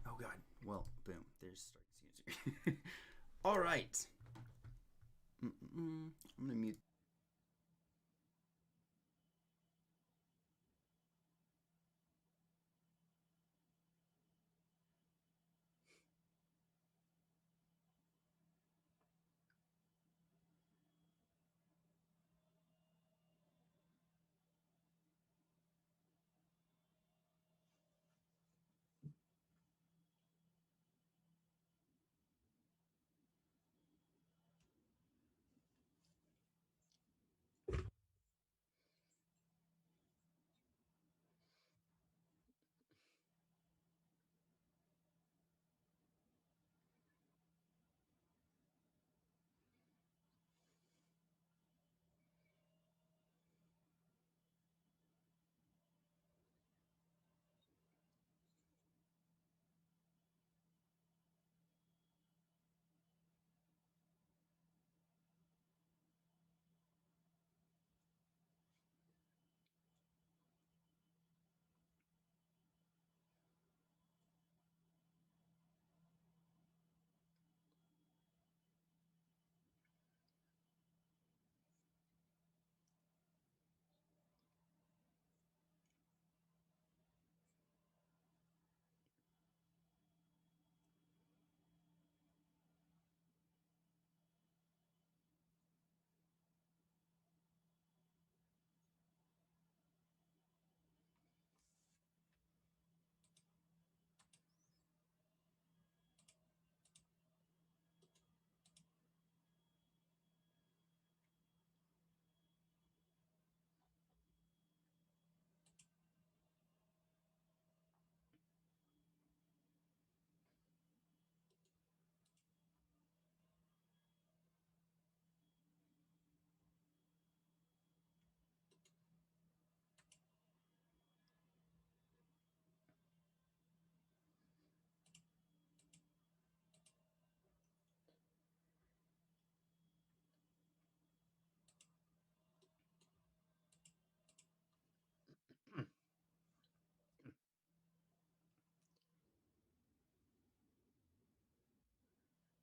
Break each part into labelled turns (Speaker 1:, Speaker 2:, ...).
Speaker 1: Oh god. Well, boom. There's Stark's user. All right. I'm gonna mute.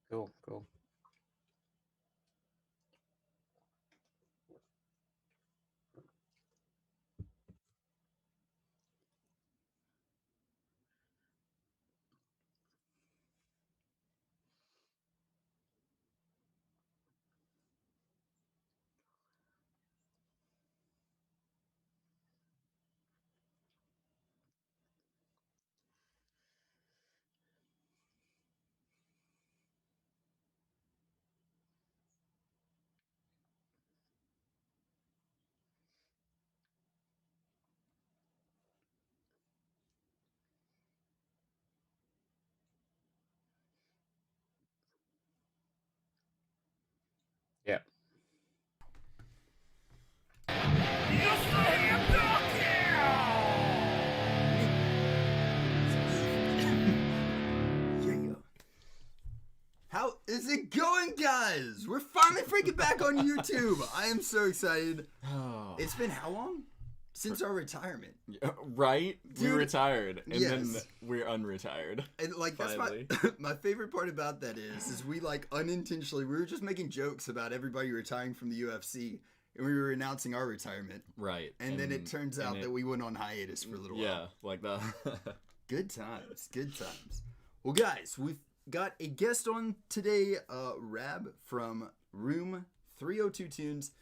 Speaker 2: Cool, cool. Yeah.
Speaker 1: Yeah. How is it going, guys? We're finally freaking back on YouTube. I am so excited.
Speaker 3: Oh.
Speaker 1: It's been how long? Since our retirement.
Speaker 3: Right?
Speaker 1: Dude,
Speaker 3: we retired, and then
Speaker 1: yes.
Speaker 3: we're unretired.
Speaker 1: And like that's
Speaker 3: Finally.
Speaker 1: my favorite part about that is we like unintentionally we were just making jokes about everybody retiring from the UFC, and we were announcing our retirement.
Speaker 3: Right.
Speaker 1: And then it turns out that we went on hiatus for a little while.
Speaker 3: Yeah, like that.
Speaker 1: Good times. Good times. Well, guys, we've got a guest on today, Rab from Room 302 Tunes.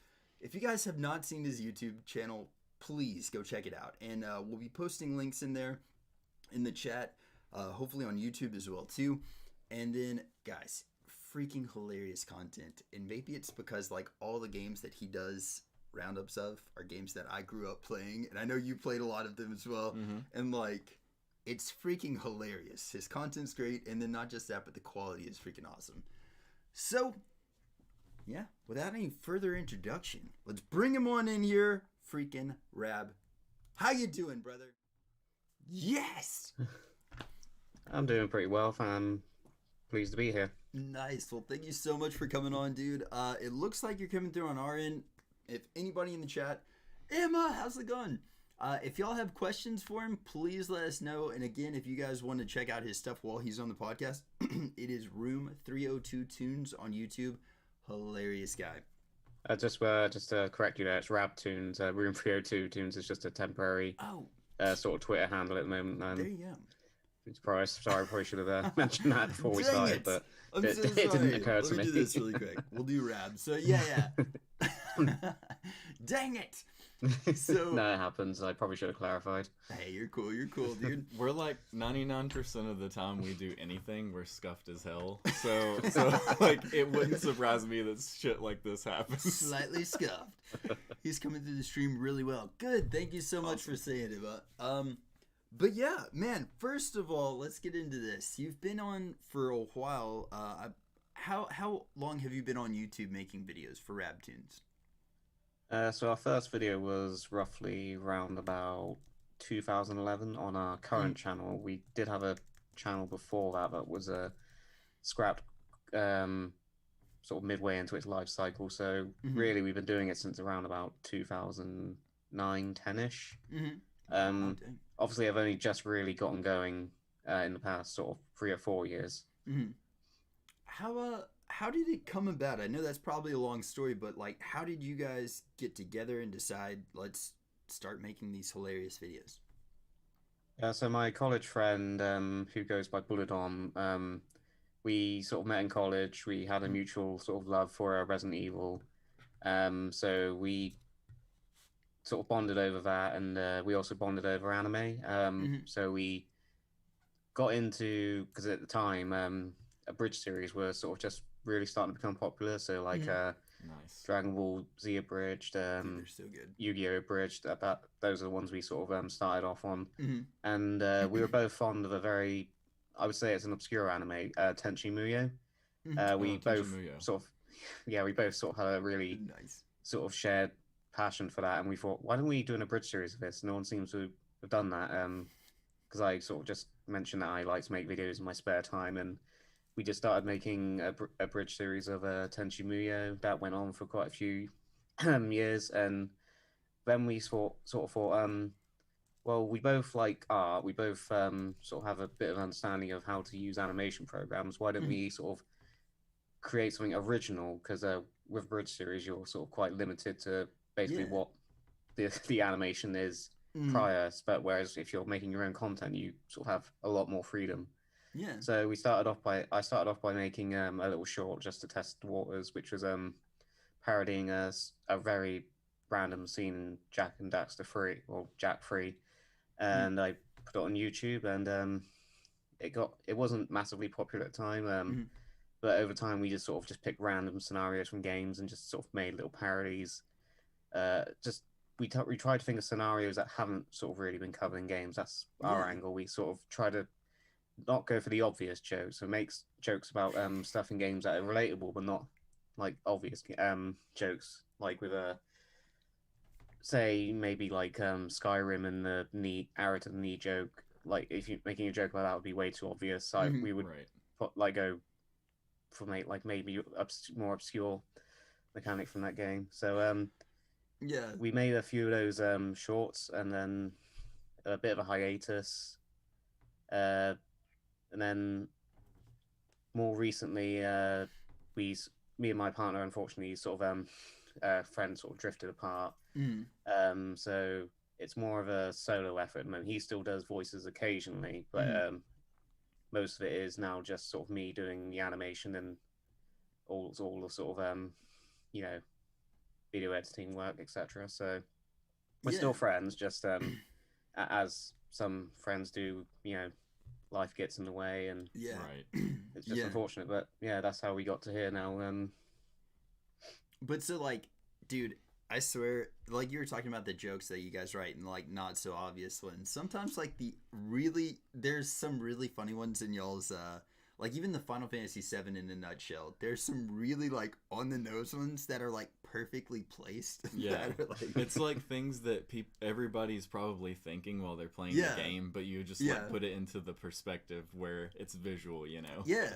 Speaker 1: If you guys have not seen his YouTube channel, please go check it out. And we'll be posting links in there in the chat, hopefully on YouTube as well too. And then, guys, freaking hilarious content. And maybe it's because like all the games that he does roundups of are games that I grew up playing, and I know you played a lot of them as well.
Speaker 3: Mm-hmm.
Speaker 1: And like, it's freaking hilarious. His content's great, and then not just that, but the quality is freaking awesome. So, yeah, without any further introduction, let's bring him on in here. Freaking Rab. How you doing, brother? Yes!
Speaker 2: I'm doing pretty well. I'm pleased to be here.
Speaker 1: Nice. Well, thank you so much for coming on, dude. It looks like you're coming through on our end. If anybody in the chat, Emma, how's it going? If y'all have questions for him, please let us know. And again, if you guys want to check out his stuff while he's on the podcast, it is Room 302 Tunes on YouTube. Hilarious guy.
Speaker 2: Just to correct you there, it's RABtoons. Room 302 Tunes is just a temporary sort of Twitter handle at the moment.
Speaker 1: There you go.
Speaker 2: Sorry, I probably should have mentioned that before we started, but
Speaker 1: I'm so
Speaker 2: it didn't occur to
Speaker 1: me. Let me do this really quick. We'll do Rab. So yeah. Dang it! So
Speaker 2: no, it happens. I probably should have clarified.
Speaker 1: Hey, you're cool, dude.
Speaker 3: We're like 99% of the time we do anything, we're scuffed as hell. So like it wouldn't surprise me that shit like this happens.
Speaker 1: Slightly scuffed. He's coming through the stream really well. Good. Thank you so much for saying it. But yeah, man. First of all, let's get into this. You've been on for a while. How long have you been on YouTube making videos for RABtoons?
Speaker 2: So our first video was roughly around about 2011 on our current channel. We did have a channel before that was scrapped sort of midway into its life cycle. So really we've been doing it since around about 2009, 10-ish. Obviously I've only just really gotten going in the past sort of 3 or 4 years.
Speaker 1: How did it come about? I know that's probably a long story, but like, how did you guys get together and decide, let's start making these hilarious videos?
Speaker 2: So my college friend, who goes by Bullet On, we sort of met in college. We had a mutual sort of love for Resident Evil. So we sort of bonded over that, and we also bonded over anime. So we got into, because at the time, abridged series were sort of just really starting to become popular. So like
Speaker 3: nice.
Speaker 2: Dragon Ball Z abridged,
Speaker 1: they're so good.
Speaker 2: Yu-Gi-Oh abridged. Those are the ones we sort of started off on. And we were both fond of a very, I would say it's an obscure anime, Tenchi Muyo. We both sort of had a really sort of shared passion for that, and we thought, why don't we do an abridged series of this? No one seems to have done that, because I sort of just mentioned that I like to make videos in my spare time, and we just started making a bridge series of Tenchi Muyo. That went on for quite a few years, and then we thought, well, we both like art. We both sort of have a bit of understanding of how to use animation programs. Why don't we sort of create something original? Because with bridge series, you're sort of quite limited to basically what the animation is prior. But whereas if you're making your own content, you sort of have a lot more freedom.
Speaker 1: Yeah.
Speaker 2: So I started off by making a little short just to test the waters, which was parodying a very random scene in Jak and Daxter 3 or Jak 3, and I put it on YouTube, and it wasn't massively popular at the time, but over time we just sort of picked random scenarios from games and just sort of made little parodies. We tried to think of scenarios that haven't sort of really been covered in games. That's our angle. We sort of try to not go for the obvious jokes, and make jokes about stuff in games that are relatable, but not like obvious jokes, like with say maybe like Skyrim and the knee arrow to the knee joke. Like if you're making a joke about that would be way too obvious. So we would go for maybe more obscure mechanic from that game. So we made a few of those shorts, and then a bit of a hiatus. And then more recently, me and my partner, unfortunately, sort of friends sort of drifted apart. So it's more of a solo effort at the moment. He still does voices occasionally, but most of it is now just sort of me doing the animation and all the sort of video editing work, etc. So we're still friends, just as some friends do, life gets in the way, and it's just unfortunate, but that's how we got to here now.
Speaker 1: But so like, dude, I swear, like you were talking about the jokes that you guys write and like not so obvious ones. Sometimes like there's some really funny ones in y'all's like even the Final Fantasy VII in a nutshell. There's some really like on the nose ones that are like perfectly placed.
Speaker 3: Yeah, it's like things that everybody's probably thinking while they're playing the game, but you just like put it into the perspective where it's visual,
Speaker 1: Yeah,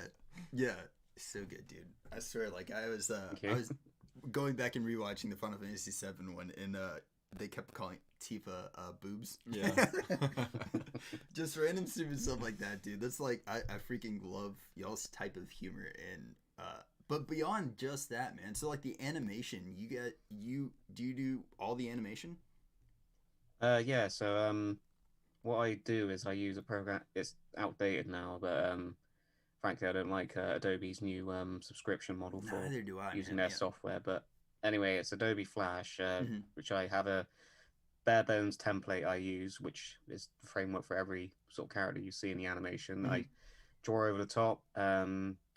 Speaker 1: so good, dude. I swear, like I was going back and rewatching the Final Fantasy VII one, and they kept calling Tifa boobs.
Speaker 3: Yeah.
Speaker 1: Just random stupid stuff like that, dude. That's like I freaking love y'all's type of humor. And but beyond just that, man. So like the animation, do you do all the animation?
Speaker 2: Yeah. So what I do is I use a program. It's outdated now, but frankly, I don't like Adobe's new subscription model for
Speaker 1: Neither do I,
Speaker 2: using
Speaker 1: man.
Speaker 2: their software. But anyway, it's Adobe Flash,
Speaker 1: Mm-hmm.
Speaker 2: which I have a bare bones template I use, which is the framework for every sort of character you see in the animation.
Speaker 1: Mm-hmm.
Speaker 2: I draw over the top,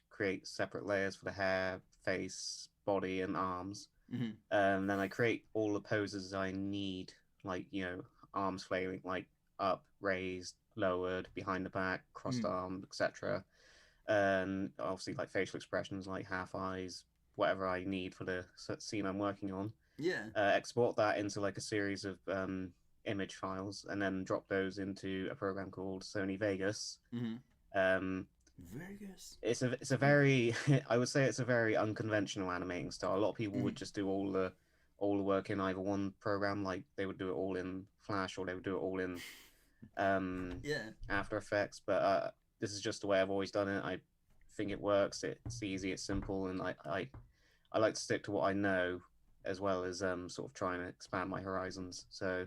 Speaker 2: create separate layers for the hair, face, body, and arms.
Speaker 1: Mm-hmm.
Speaker 2: Then I create all the poses I need, like, you know, arms flailing, like up, raised, lowered, behind the back, crossed arm, etc. And obviously, like facial expressions, like half eyes, whatever I need for the scene I'm working on.
Speaker 1: Yeah.
Speaker 2: Export that into like a series of image files, and then drop those into a program called Sony Vegas.
Speaker 1: Mm-hmm. Vegas.
Speaker 2: It's a very I would say it's a very unconventional animating style. A lot of people would just do all the work in either one program, like they would do it all in Flash or they would do it all in After Effects. But this is just the way I've always done it. I think it works. It's easy. It's simple, and I like to stick to what I know, as well as sort of trying to expand my horizons. So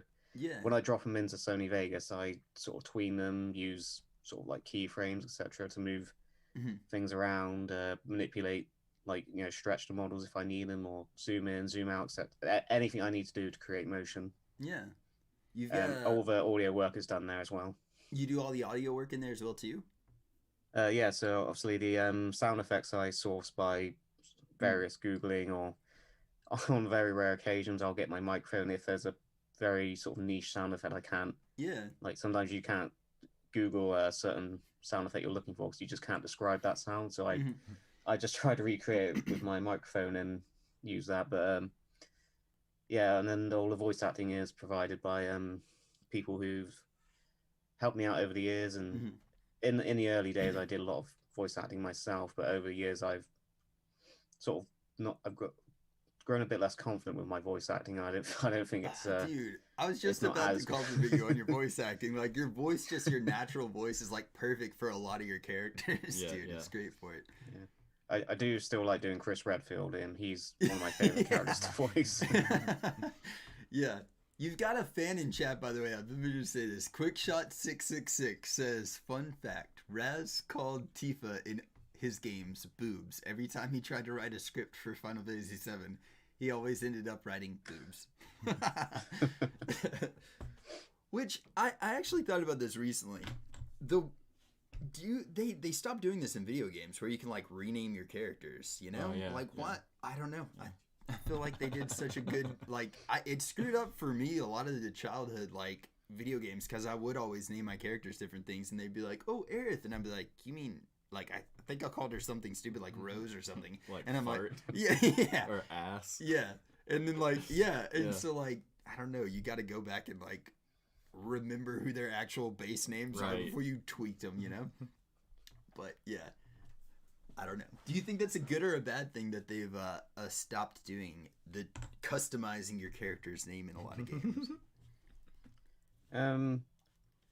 Speaker 2: when I drop them into Sony Vegas, I sort of tween them, use sort of like keyframes, etc., to move things around, manipulate, like, you know, stretch the models if I need them, or zoom in, zoom out, etc. Anything I need to do to create motion.
Speaker 1: Yeah. You've got
Speaker 2: all the audio work is done there as well.
Speaker 1: You do all the audio work in there as well too?
Speaker 2: Yeah, so obviously the sound effects I source by various Googling, or on very rare occasions I'll get my microphone if there's a very sort of niche sound effect I can't.
Speaker 1: Yeah.
Speaker 2: Like sometimes you can't Google a certain sound effect you're looking for because you just can't describe that sound. So I just try to recreate it with my microphone and use that. But yeah, and then all the voice acting is provided by people who've helped me out over the years. And in the early days, I did a lot of voice acting myself, but over the years, I've sort of grown a bit less confident with my voice acting. I don't think it's
Speaker 1: dude, I was just about to compliment you on your voice acting. Like your voice, just your natural voice is like perfect for a lot of your characters. Dude, it's great for it.
Speaker 2: I do still like doing Chris Redfield, and he's one of my favorite characters to voice.
Speaker 1: Yeah. You've got a fan in chat, by the way. Let me just say this. Quickshot666 says, fun fact, Raz called Tifa in his games boobs. Every time he tried to write a script for Final Fantasy VII, he always ended up writing boobs. Which, I actually thought about this recently. They stopped doing this in video games where you can like rename your characters, you know? What? I don't know. I feel like they did such a good, like, it screwed up for me a lot of the childhood, like, video games, because I would always name my characters different things, and they'd be like, oh, Aerith, and I'd be like, you mean, like, I think I called her something stupid, like Rose or something.
Speaker 3: Like
Speaker 1: and I'm
Speaker 3: fart.
Speaker 1: like, yeah.
Speaker 3: Or ass.
Speaker 1: Yeah. And then, like, so, like, I don't know, you got to go back and, like, remember who their actual base names are before you tweak them, you know? But, yeah. I don't know. Do you think that's a good or a bad thing that they've stopped doing, the customizing your character's name in a lot of games?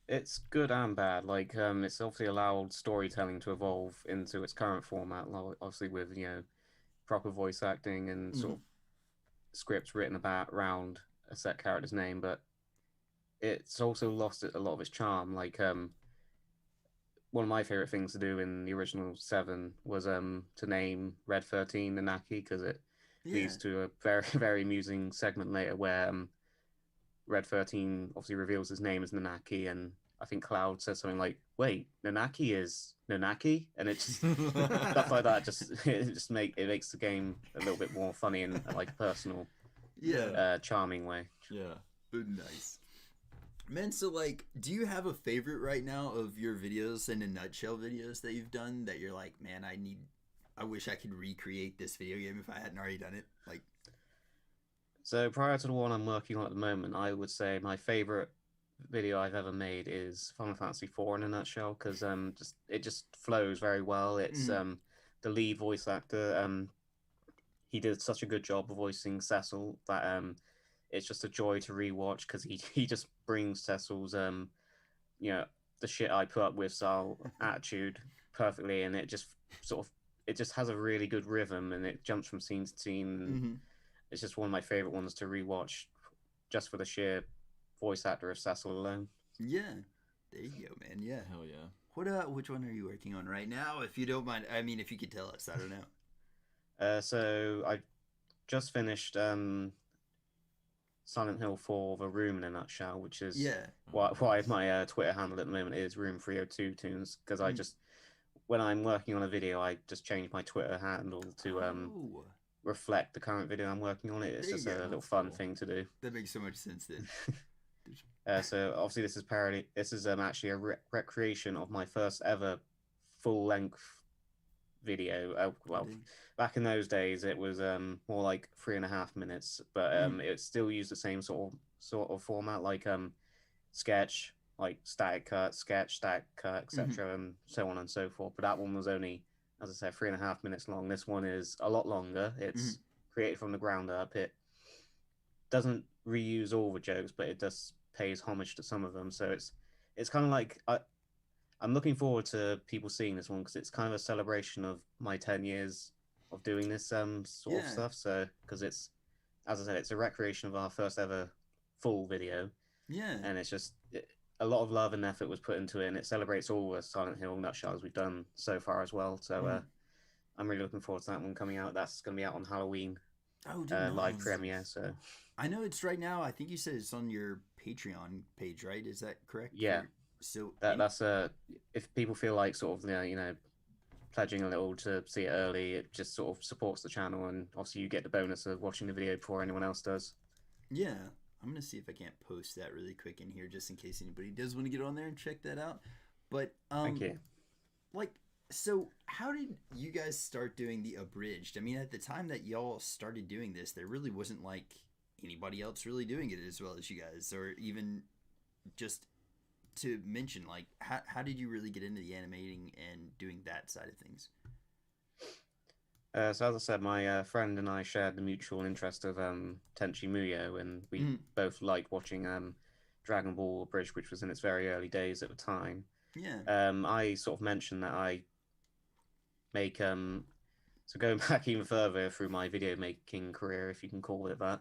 Speaker 2: It's good and bad. Like, it's obviously allowed storytelling to evolve into its current format, obviously with, you know, proper voice acting and sort of scripts written around a set character's name, but it's also lost a lot of its charm. Like, one of my favorite things to do in the original 7 was to name Red 13 Nanaki, because it leads to a very, very amusing segment later where Red 13 obviously reveals his name as Nanaki, and I think Cloud says something like, wait, Nanaki is Nanaki? And it's stuff like that. It makes the game a little bit more funny in like a personal, charming way.
Speaker 3: Yeah.
Speaker 1: Nice. Man, so, like, do you have a favorite right now of your videos, in a nutshell videos that you've done that you're like, man, I wish I could recreate this video game if I hadn't already done it? Like,
Speaker 2: so prior to the one I'm working on at the moment, I would say my favorite video I've ever made is Final Fantasy IV in a nutshell, because it just flows very well. It's the lead voice actor. He did such a good job of voicing Cecil that it's just a joy to rewatch because he just brings Cecil's the shit I put up with style attitude perfectly, and it just it just has a really good rhythm, and it jumps from scene to scene. It's just one of my favorite ones to rewatch, just for the sheer voice actor of Cecil alone.
Speaker 1: Yeah, there you go, man. Yeah,
Speaker 3: hell yeah.
Speaker 1: Which one are you working on right now, if you don't mind? I mean, if you could tell us, I don't know.
Speaker 2: So I just finished Silent Hill 4: The Room in a nutshell, which is why my Twitter handle at the moment is Room 302 Tunes, because I just, when I'm working on a video, I just change my Twitter handle to reflect the current video I'm working on. It's just a little fun thing to do.
Speaker 1: That makes so much sense then.
Speaker 2: So obviously this is actually a recreation of my first ever full-length video. Well, back in those days it was more like 3.5 minutes, but it still used the same sort of format, like sketch, like static cut, sketch, static cut, etc., and so on and so forth. But that one was only, as I said, 3.5 minutes long. This one is a lot longer. It's created from the ground up. It doesn't reuse all the jokes, but it does pays homage to some of them. So it's kind of like I'm looking forward to people seeing this one, because it's kind of a celebration of my 10 years of doing this sort of stuff. So because it's, as I said, it's a recreation of our first ever full video.
Speaker 1: Yeah.
Speaker 2: And it's just a lot of love and effort was put into it, and it celebrates all the Silent Hill nutshells we've done so far as well. So I'm really looking forward to that one coming out. That's going to be out on Halloween.
Speaker 1: Oh, dude,
Speaker 2: live premiere. So
Speaker 1: I know it's right now. I think you said it's on your Patreon page, right? Is that correct?
Speaker 2: Yeah.
Speaker 1: So
Speaker 2: that's if people feel like sort of pledging a little to see it early, it just sort of supports the channel, and obviously you get the bonus of watching the video before anyone else does.
Speaker 1: Yeah, I'm gonna see if I can't post that really quick in here, just in case anybody does want to get on there and check that out. But
Speaker 2: thank you.
Speaker 1: So how did you guys start doing the abridged? I mean, at the time that y'all started doing this, there really wasn't like anybody else really doing it as well as you guys, or even just to mention, like, how did you really get into the animating and doing that side of things?
Speaker 2: So as I said, my friend and I shared the mutual interest of Tenchi Muyo, and we both liked watching Dragon Ball Abridged, which was in its very early days at the time.
Speaker 1: Yeah.
Speaker 2: I sort of mentioned that I make so going back even further through my video making career, if you can call it that,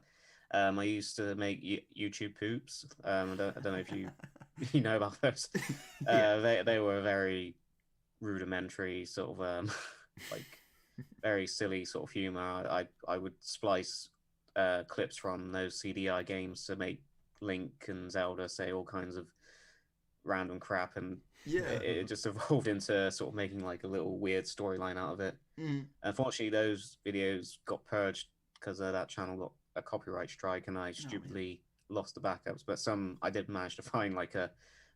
Speaker 2: I used to make YouTube poops. I don't know if you know about those. They were very rudimentary, sort of like very silly sort of humor. I would splice clips from those CDI games to make Link and Zelda say all kinds of random crap, and it just evolved into sort of making like a little weird storyline out of it. Unfortunately, those videos got purged because that channel got a copyright strike, and I stupidly lost the backups. But I did manage to find like a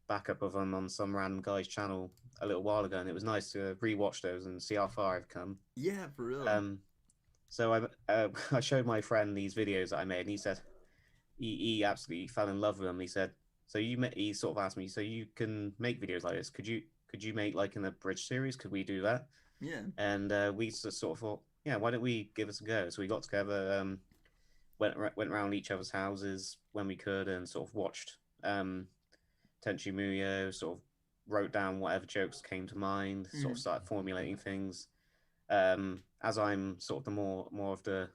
Speaker 2: backup of them on some random guy's channel a little while ago, and it was nice to rewatch those and see how far I've come.
Speaker 1: Yeah, for real.
Speaker 2: So I showed my friend these videos that I made, and he said he absolutely fell in love with them. He said, he sort of asked me, so you can make videos like this? Could you make like an abridged series? Could we do that?
Speaker 1: Yeah.
Speaker 2: And we just sort of thought, yeah, why don't we give it a go? So we got together, went around each other's houses when we could, and sort of watched Tenchi Muyo, sort of wrote down whatever jokes came to mind, sort of started formulating things. As I'm sort of the more of the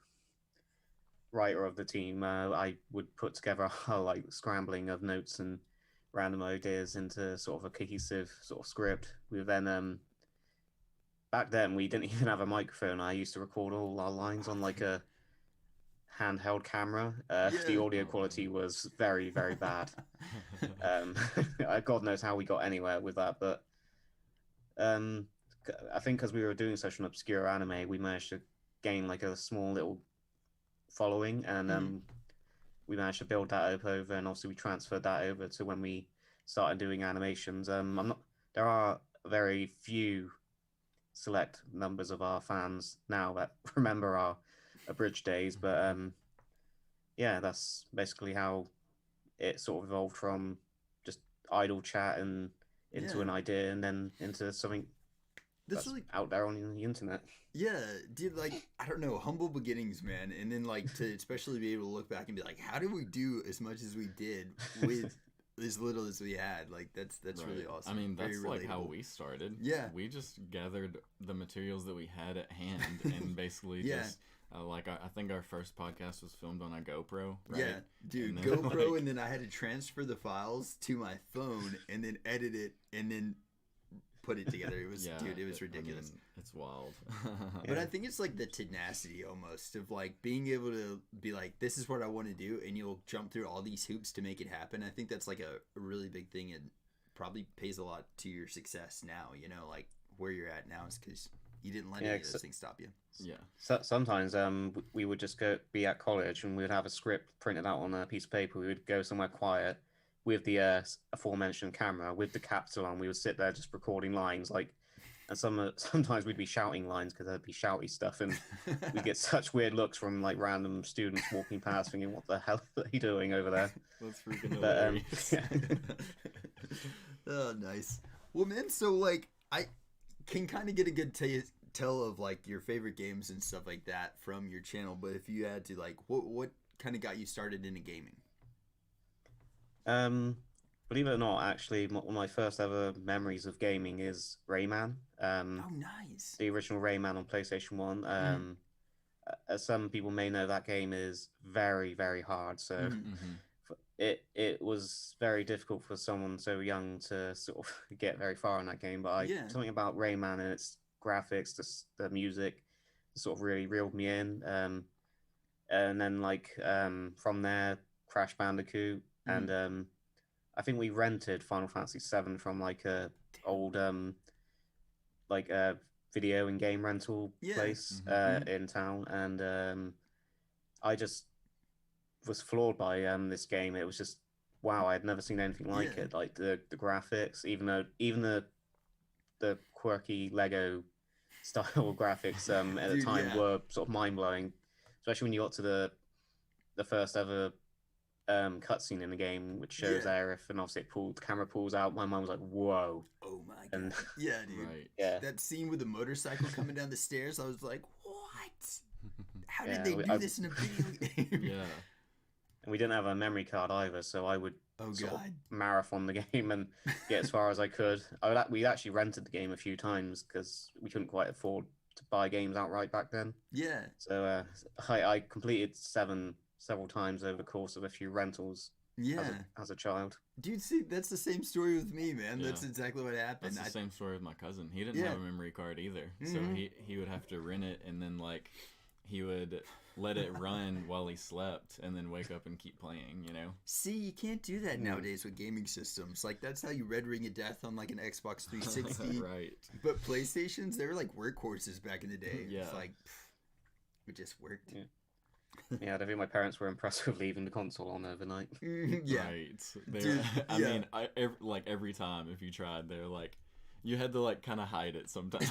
Speaker 2: writer of the team, I would put together a like scrambling of notes and random ideas into sort of a cohesive sort of script. We then back then we didn't even have a microphone. I used to record all our lines on like a handheld camera. The audio quality was very, very bad. God knows how we got anywhere with that, but I think because we were doing such an obscure anime, we managed to gain like a small little following, and we managed to build that up over, and obviously we transferred that over to when we started doing animations. There are very few select numbers of our fans now that remember our abridged days, but yeah, that's basically how it sort of evolved from just idle chat and into an idea, and then into something that's really out there on the internet.
Speaker 1: Yeah, dude, like, I don't know, humble beginnings, man. And then, like, to especially be able to look back and be like, how did we do as much as we did with as little as we had? Like, that's right. Really awesome.
Speaker 3: I mean, that's like how we started.
Speaker 1: Yeah.
Speaker 3: We just gathered the materials that we had at hand and basically just... like I think our first podcast was filmed on a GoPro, right?
Speaker 1: Yeah, dude, and GoPro, and then I had to transfer the files to my phone and then edit it and then put it together. It was, dude, it was ridiculous.
Speaker 3: I mean, it's wild.
Speaker 1: But I think it's like the tenacity almost of like being able to be like, this is what I want to do, and you'll jump through all these hoops to make it happen. I think that's like a really big thing, and probably pays a lot to your success now. You know, like where you're at now is because you didn't let any of those things stop you.
Speaker 2: Yeah. So sometimes we would just be at college and we would have a script printed out on a piece of paper. We would go somewhere quiet with the aforementioned camera with the capsule on. We would sit there just recording lines, like, and sometimes we'd be shouting lines because there'd be shouty stuff, and we'd get such weird looks from like random students walking past, thinking, "What the hell are you doing over there?"
Speaker 3: That's freaking hilarious.
Speaker 1: Oh, nice. Well, man, so like I can kind of get a good tell of like your favorite games and stuff like that from your channel, but if you had to like what kind of got you started into gaming?
Speaker 2: Believe it or not, actually one of my first ever memories of gaming is Rayman.
Speaker 1: Oh, nice.
Speaker 2: The original Rayman on PlayStation 1. As some people may know, that game is very, very hard, so it was very difficult for someone so young to sort of get very far in that game, but something about Rayman and its graphics, the music, sort of really reeled me in. And then like from there, Crash Bandicoot, and I think we rented Final Fantasy VII from like a old like a video and game rental place in town, and I just was floored by this game. It was just wow, I had never seen anything like it. Like the graphics, even the quirky Lego style graphics at the time were sort of mind blowing, especially when you got to the first ever cutscene in the game, which shows Aerith, and obviously the camera pulls out. My mind was like, "Whoa!"
Speaker 1: Oh my god! And, yeah, dude.
Speaker 3: Right.
Speaker 2: Yeah.
Speaker 1: That scene with the motorcycle coming down the stairs, I was like, "What? How did they do this in a video game?"
Speaker 3: Yeah.
Speaker 2: And we didn't have a memory card either, so I would sort of marathon the game and get as far as I could. We actually rented the game a few times because we couldn't quite afford to buy games outright back then.
Speaker 1: Yeah.
Speaker 2: So I completed 7 several times over the course of a few rentals.
Speaker 1: Yeah.
Speaker 2: As a child.
Speaker 1: Dude, see, that's the same story with me, man. Yeah. That's exactly what happened.
Speaker 3: That's the same story with my cousin. He didn't have a memory card either, so he would have to rent it, and then like he would let it run while he slept and then wake up and keep playing, you know?
Speaker 1: See, you can't do that nowadays with gaming systems. Like, that's how you Red Ring of Death on, like, an Xbox 360.
Speaker 3: Right.
Speaker 1: But PlayStations, they were, like, workhorses back in the day.
Speaker 3: Yeah.
Speaker 1: It's like, it just worked.
Speaker 2: Yeah, I don't think my parents were impressed with leaving the console on overnight.
Speaker 1: Yeah.
Speaker 3: Right. Dude, I mean, every time if you tried, they're like, you had to like kind of hide it sometimes.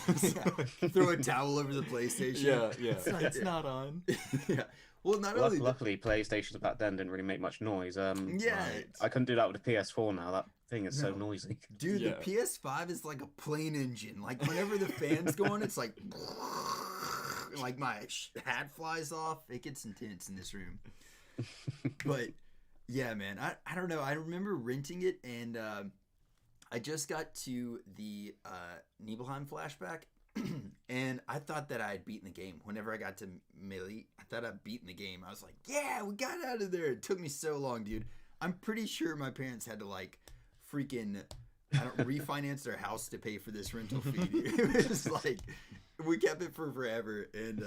Speaker 1: Throw a towel over the PlayStation.
Speaker 3: Yeah. It's not on.
Speaker 1: Yeah. Well,
Speaker 2: luckily, PlayStations back then didn't really make much noise.
Speaker 1: Right.
Speaker 2: I couldn't do that with the PS4 now. That thing is so noisy.
Speaker 1: Dude, the PS5 is like a plane engine. Like whenever the fan's going, it's like my hat flies off. It gets intense in this room. But yeah, man, I don't know. I remember renting it, and I just got to the Nibelheim flashback, and I thought that I had beaten the game. Whenever I got to Melee, I thought I'd beaten the game. I was like, yeah, we got out of there. It took me so long, dude. I'm pretty sure my parents had to like freaking refinance their house to pay for this rental fee. It was like, we kept it for forever, and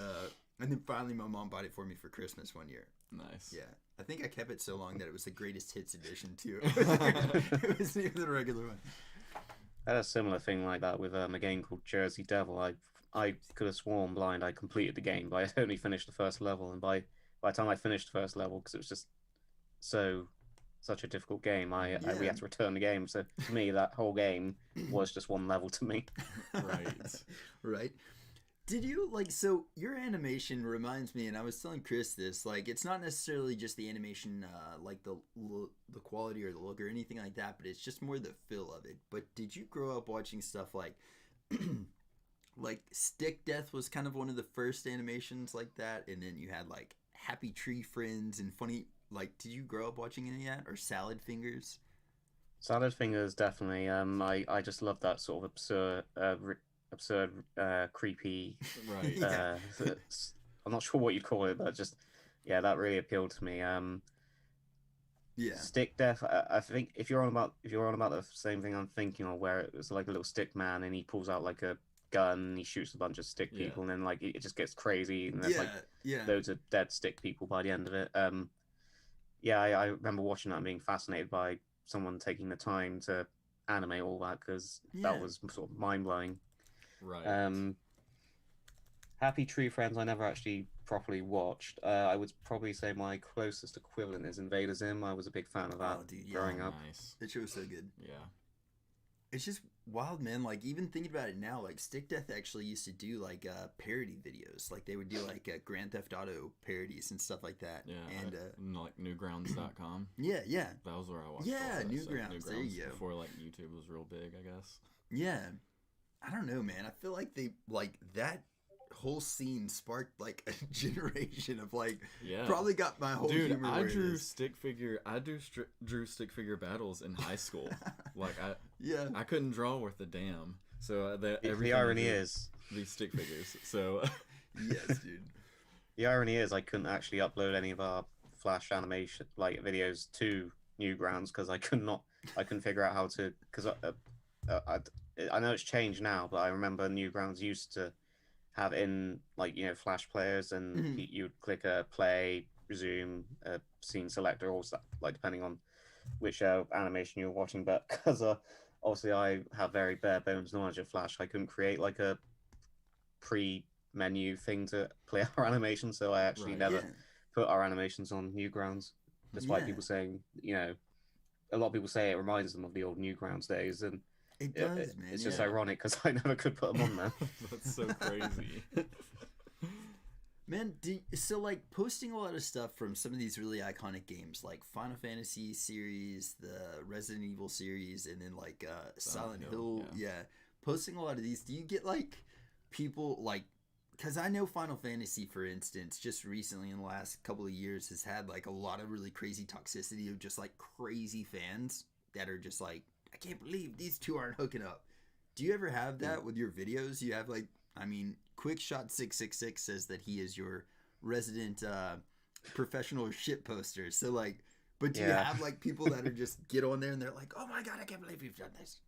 Speaker 1: then finally my mom bought it for me for Christmas one year.
Speaker 3: Nice.
Speaker 1: Yeah. I think I kept it so long that it was the greatest hits edition too. It wasn't even the regular one.
Speaker 2: I had a similar thing like that with a game called Jersey Devil. I could have sworn blind I completed the game, but I only finished the first level, and by the time I finished the first level, because it was just such a difficult game, we had to return the game. So to me, that whole game was just one level to me.
Speaker 1: Right. Did you so your animation reminds me, and I was telling Chris this, like it's not necessarily just the animation, like the quality or the look or anything like that, but it's just more the feel of it. But did you grow up watching stuff like like Stick Death was kind of one of the first animations like that, and then you had like Happy Tree Friends and funny. Like, did you grow up watching any of that, or Salad Fingers?
Speaker 2: Salad Fingers, definitely. I just love that sort of absurd, creepy.
Speaker 3: Right.
Speaker 1: Yeah.
Speaker 2: I'm not sure what you'd call it, but just yeah, that really appealed to me.
Speaker 1: Yeah.
Speaker 2: Stick Death. I think if you're on about the same thing I'm thinking of, where it was like a little stick man and he pulls out like a gun and he shoots a bunch of stick people, and then like it just gets crazy and there's like loads of dead stick people by the end of it. Yeah, I remember watching that and being fascinated by someone taking the time to animate all that, because that was sort of mind blowing.
Speaker 3: Right.
Speaker 2: Happy Tree Friends, I never actually properly watched. I would probably say my closest equivalent is Invader Zim. I was a big fan of that growing up.
Speaker 3: Nice.
Speaker 1: That show was so good.
Speaker 3: Yeah.
Speaker 1: It's just wild, man. Like, even thinking about it now, like Stick Death actually used to do like parody videos. Like, they would do like Grand Theft Auto parodies and stuff like that.
Speaker 3: Yeah.
Speaker 1: And
Speaker 3: like Newgrounds.com.
Speaker 1: yeah.
Speaker 3: That was where I watched.
Speaker 1: Yeah,
Speaker 3: all that
Speaker 1: Newgrounds.
Speaker 3: stuff.
Speaker 1: There you go.
Speaker 3: Before like YouTube was real big, I guess.
Speaker 1: Yeah. I don't know, man. I feel like they like that whole scene sparked like a generation of like probably got my whole humor.
Speaker 3: I drew stick figure battles in high school. Like I couldn't draw worth a damn. So
Speaker 2: the irony is
Speaker 3: these stick figures. So
Speaker 1: yes, dude.
Speaker 2: The irony is I couldn't actually upload any of our Flash animation like videos to Newgrounds because I couldn't figure out how to, because I know it's changed now, but I remember Newgrounds used to have in like Flash players, and you would click a play, resume, scene selector, or like depending on which animation you were watching. But because obviously I have very bare bones knowledge of Flash, I couldn't create like a pre-menu thing to play our animations, so I actually never put our animations on Newgrounds, despite people saying a lot of people say it reminds them of the old Newgrounds days, and
Speaker 1: it does, man.
Speaker 2: It's just ironic because I never could put them on there.
Speaker 3: That's so crazy.
Speaker 1: Man, so like posting a lot of stuff from some of these really iconic games, like Final Fantasy series, the Resident Evil series, and then like Silent Hill. Yeah, posting a lot of these. Do you get like people like? Because I know Final Fantasy, for instance, just recently in the last couple of years has had like a lot of really crazy toxicity of just like crazy fans that are just like, I can't believe these two aren't hooking up. Do you ever have that with your videos? You have like, I mean, Quickshot666 says that he is your resident professional shit poster. So like, but do you have like people that are just get on there and they're like, oh my God, I can't believe you've done this.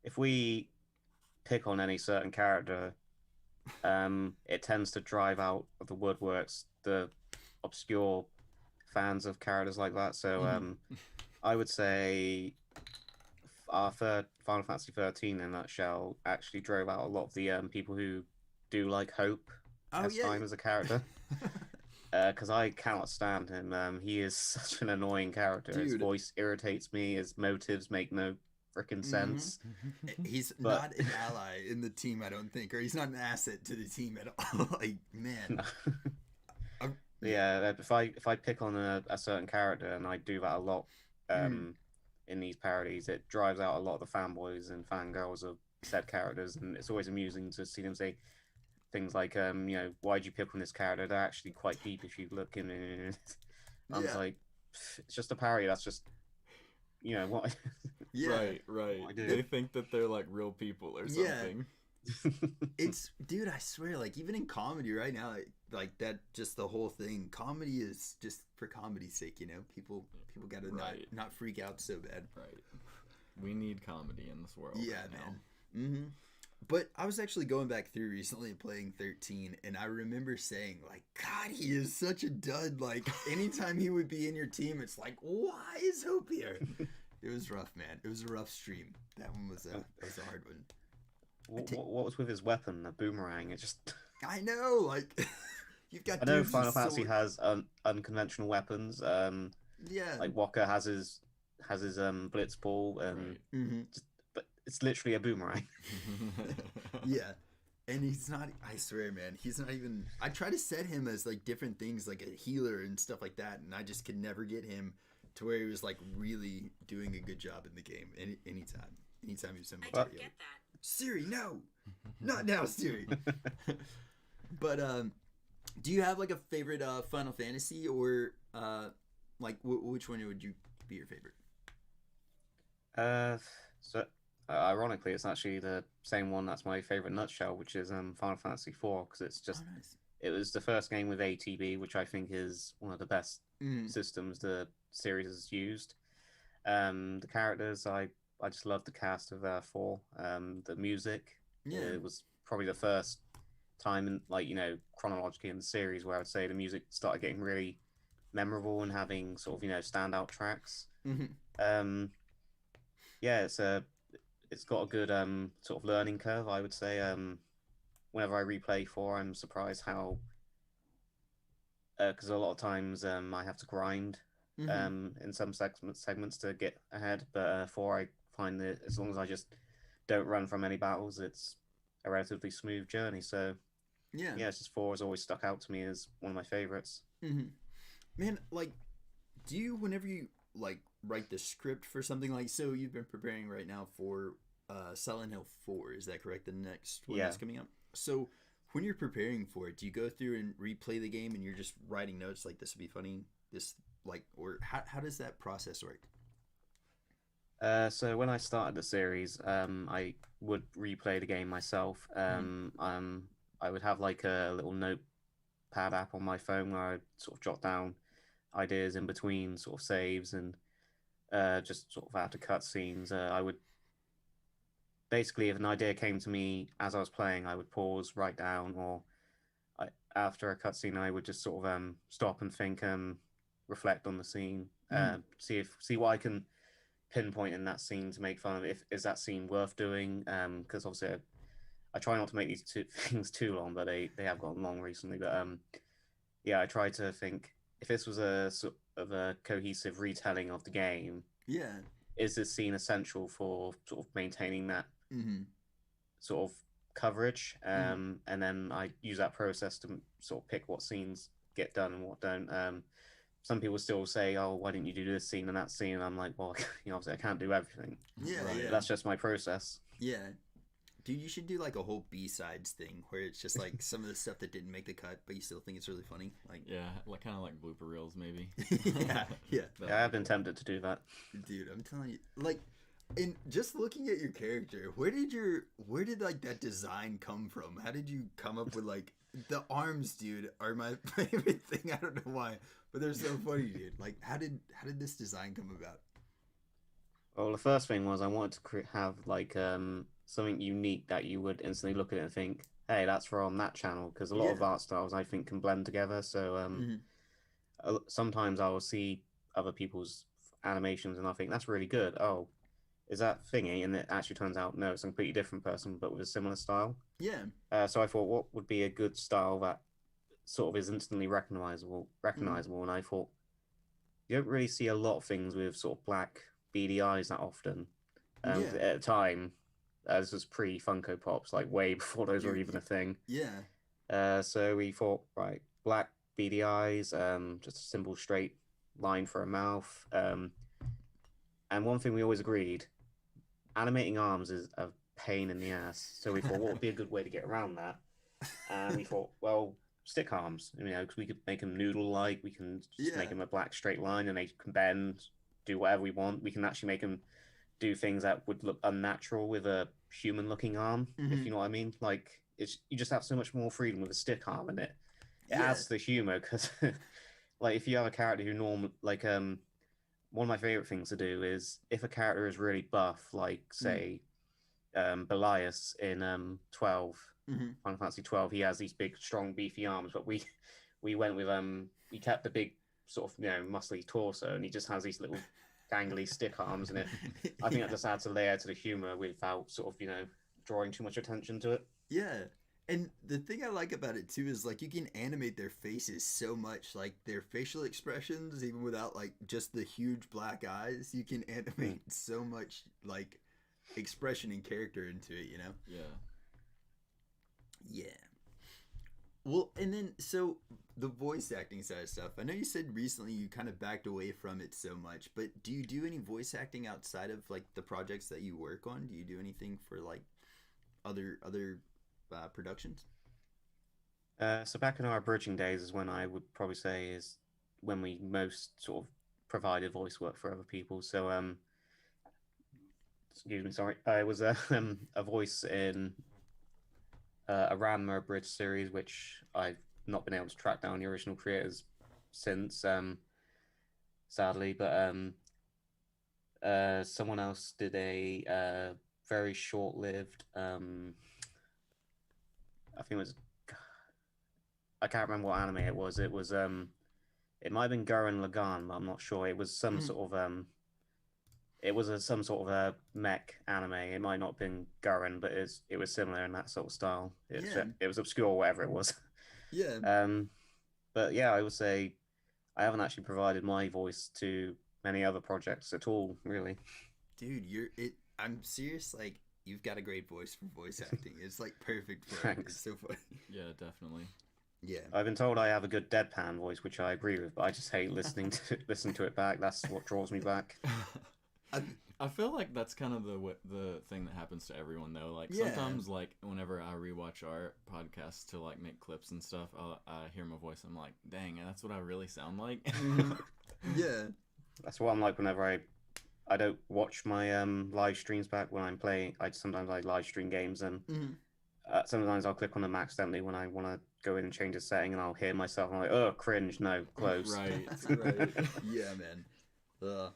Speaker 2: If we pick on any certain character, it tends to drive out of the woodworks the obscure fans of characters like that. So I would say our third Final Fantasy 13 in a nutshell actually drove out a lot of the people who do like Hope time as a character. Because I cannot stand him. He is such an annoying character. Dude. His voice irritates me. His motives make no freaking sense.
Speaker 1: He's not an ally in the team, I don't think, or he's not an asset to the team at all. Like, man.
Speaker 2: Yeah, if I pick on a certain character, and I do that a lot in these parodies, it drives out a lot of the fanboys and fangirls of said characters, and it's always amusing to see them say things like, why'd you pick on this character? They're actually quite deep if you look in it. I'm like, it's just a parody. That's just, what.
Speaker 3: Right. They think that they're like real people or something.
Speaker 1: It's, dude, I swear, like even in comedy right now, like that, just the whole thing, comedy is just for comedy's sake, people gotta not freak out so bad.
Speaker 3: Right. We need comedy in this world.
Speaker 1: Yeah, man. But I was actually going back through recently and playing 13, and I remember saying, like, God, he is such a dud. Like, anytime he would be in your team, it's like, why is Hope here? It was rough, man. It was a rough stream. That one was a hard one.
Speaker 2: What was with his weapon? A boomerang? It just...
Speaker 1: I know, like, you've got...
Speaker 2: I know Final Fantasy has unconventional weapons. Like Walker has his Blitzball, and but it's literally a boomerang.
Speaker 1: Yeah. And he's not, I swear, man, he's not even, I try to set him as like different things, like a healer and stuff like that, and I just could never get him to where he was like really doing a good job in the game anytime he was in
Speaker 2: Well,
Speaker 1: Siri, no, not now, Siri. But do you have like a favorite Final Fantasy, or like which one would you be your favorite?
Speaker 2: So ironically, it's actually the same one that's my favorite nutshell, which is Final Fantasy IV, because it's just
Speaker 1: Nice.
Speaker 2: it was the first game with ATB, which I think is one of the best systems the series has used. The characters, I just love the cast of 4. The music, it was probably the first time in, like, chronologically in the series where I would say the music started getting really memorable and having sort of standout tracks. Yeah, it's got a good sort of learning curve, I would say. Whenever I replay 4, I'm surprised how, because a lot of times I have to grind in some segments to get ahead, but 4, I find that as long as I just don't run from any battles, it's a relatively smooth journey. So yeah, it's just 4 has always stuck out to me as one of my favorites.
Speaker 1: Man, like, do you, whenever you like write the script for something, like, so you've been preparing right now for Silent Hill 4, is that correct? The next one that's coming up. So when you're preparing for it, do you go through and replay the game and you're just writing notes like, this would be funny, this, like, or how does that process work?
Speaker 2: So when I started the series, I would replay the game myself. I would have like a little notepad app on my phone where I'd sort of jot down ideas in between sort of saves, and just sort of after cutscenes, I would basically, if an idea came to me as I was playing, I would pause, write down, or after a cutscene, I would just sort of stop and think, reflect on the scene, see what I can pinpoint in that scene to make fun of. Is that scene worth doing? Because obviously, I try not to make these two things too long, but they have gotten long recently. But yeah, I try to think, if this was a sort of a cohesive retelling of the game, is this scene essential for sort of maintaining that sort of coverage? And then I use that process to sort of pick what scenes get done and what don't. Some people still say, "Oh, why didn't you do this scene and that scene?" And I'm like, "Well, obviously I can't do everything. That's just my process."
Speaker 1: Yeah. Dude, you should do like a whole B-sides thing where it's just like some of the stuff that didn't make the cut, but you still think it's really funny. Like,
Speaker 3: yeah, like kind of like blooper reels, maybe.
Speaker 1: yeah.
Speaker 2: I've been tempted to do that.
Speaker 1: Dude, I'm telling you, like, and just looking at your character, where did like that design come from? How did you come up with, like, the arms, dude, are my favorite thing. I don't know why, but they're so funny, dude. Like, how did this design come about?
Speaker 2: Well, the first thing was I wanted to have like something unique that you would instantly look at it and think, "Hey, that's from that channel." Because a lot of art styles, I think, can blend together. So sometimes I will see other people's animations and I think that's really good. Oh, is that thingy? And it actually turns out no, it's a completely different person, but with a similar style.
Speaker 1: Yeah.
Speaker 2: So I thought, what would be a good style that sort of is instantly recognizable? And I thought, you don't really see a lot of things with sort of black beady eyes that often. At the time, this was pre Funko Pops, like way before those were even a thing. So we thought, right, black beady eyes, just a simple straight line for a mouth. And one thing we always agreed, animating arms is a pain in the ass. So we thought, what would be a good way to get around that? And we thought, well, stick arms, because we could make them noodle-like. We can just make them a black straight line, and they can bend, do whatever we want. We can actually make them do things that would look unnatural with a human-looking arm, if you know what I mean. Like, you just have so much more freedom with a stick arm, and it adds to the humor. Because, like, if you have a character who one of my favorite things to do is if a character is really buff, like say Belias in 12. Final Fantasy 12, he has these big, strong, beefy arms, but we went with we kept the big sort of muscly torso, and he just has these little gangly stick arms, and I think that just adds a layer to the humor without sort of drawing too much attention to it.
Speaker 1: Yeah, and the thing I like about it too is like you can animate their faces so much, like their facial expressions, even without like just the huge black eyes. You can animate so much like expression and character into it, Yeah. Well, and then, so the voice acting side of stuff, I know you said recently you kind of backed away from it so much, but do you do any voice acting outside of like the projects that you work on? Do you do anything for like other productions?
Speaker 2: So back in our bridging days is when I would probably say is when we most sort of provided voice work for other people. So excuse me, sorry, I was a voice in a Ranma Bridge series, which I've not been able to track down the original creators since, sadly. But someone else did a very short-lived. I think it was. I can't remember what anime it was. It was it might have been Gurren Lagann, but I'm not sure. It was some sort of it was some sort of a mech anime. It might not have been Gurren, but it was similar in that sort of style. It was obscure, whatever it was.
Speaker 1: Yeah.
Speaker 2: But yeah, I would say I haven't actually provided my voice to many other projects at all, really.
Speaker 1: Dude, I'm serious. Like, you've got a great voice for voice acting. It's like perfect for it. It's so funny.
Speaker 3: Yeah, definitely.
Speaker 1: Yeah.
Speaker 2: I've been told I have a good deadpan voice, which I agree with, but I just hate listening to it back. That's what draws me back.
Speaker 3: I feel like that's kind of the thing that happens to everyone though. Like sometimes, like whenever I rewatch our podcasts to like make clips and stuff, I hear my voice. I'm like, dang, that's what I really sound like.
Speaker 1: Yeah.
Speaker 2: That's what I'm like whenever I don't watch my live streams back when I'm playing. Sometimes I live stream games and sometimes I'll click on them accidentally when I want to go in and change a setting, and I'll hear myself. And I'm like, oh, cringe, no, close.
Speaker 3: Right.
Speaker 1: Yeah, man. Well,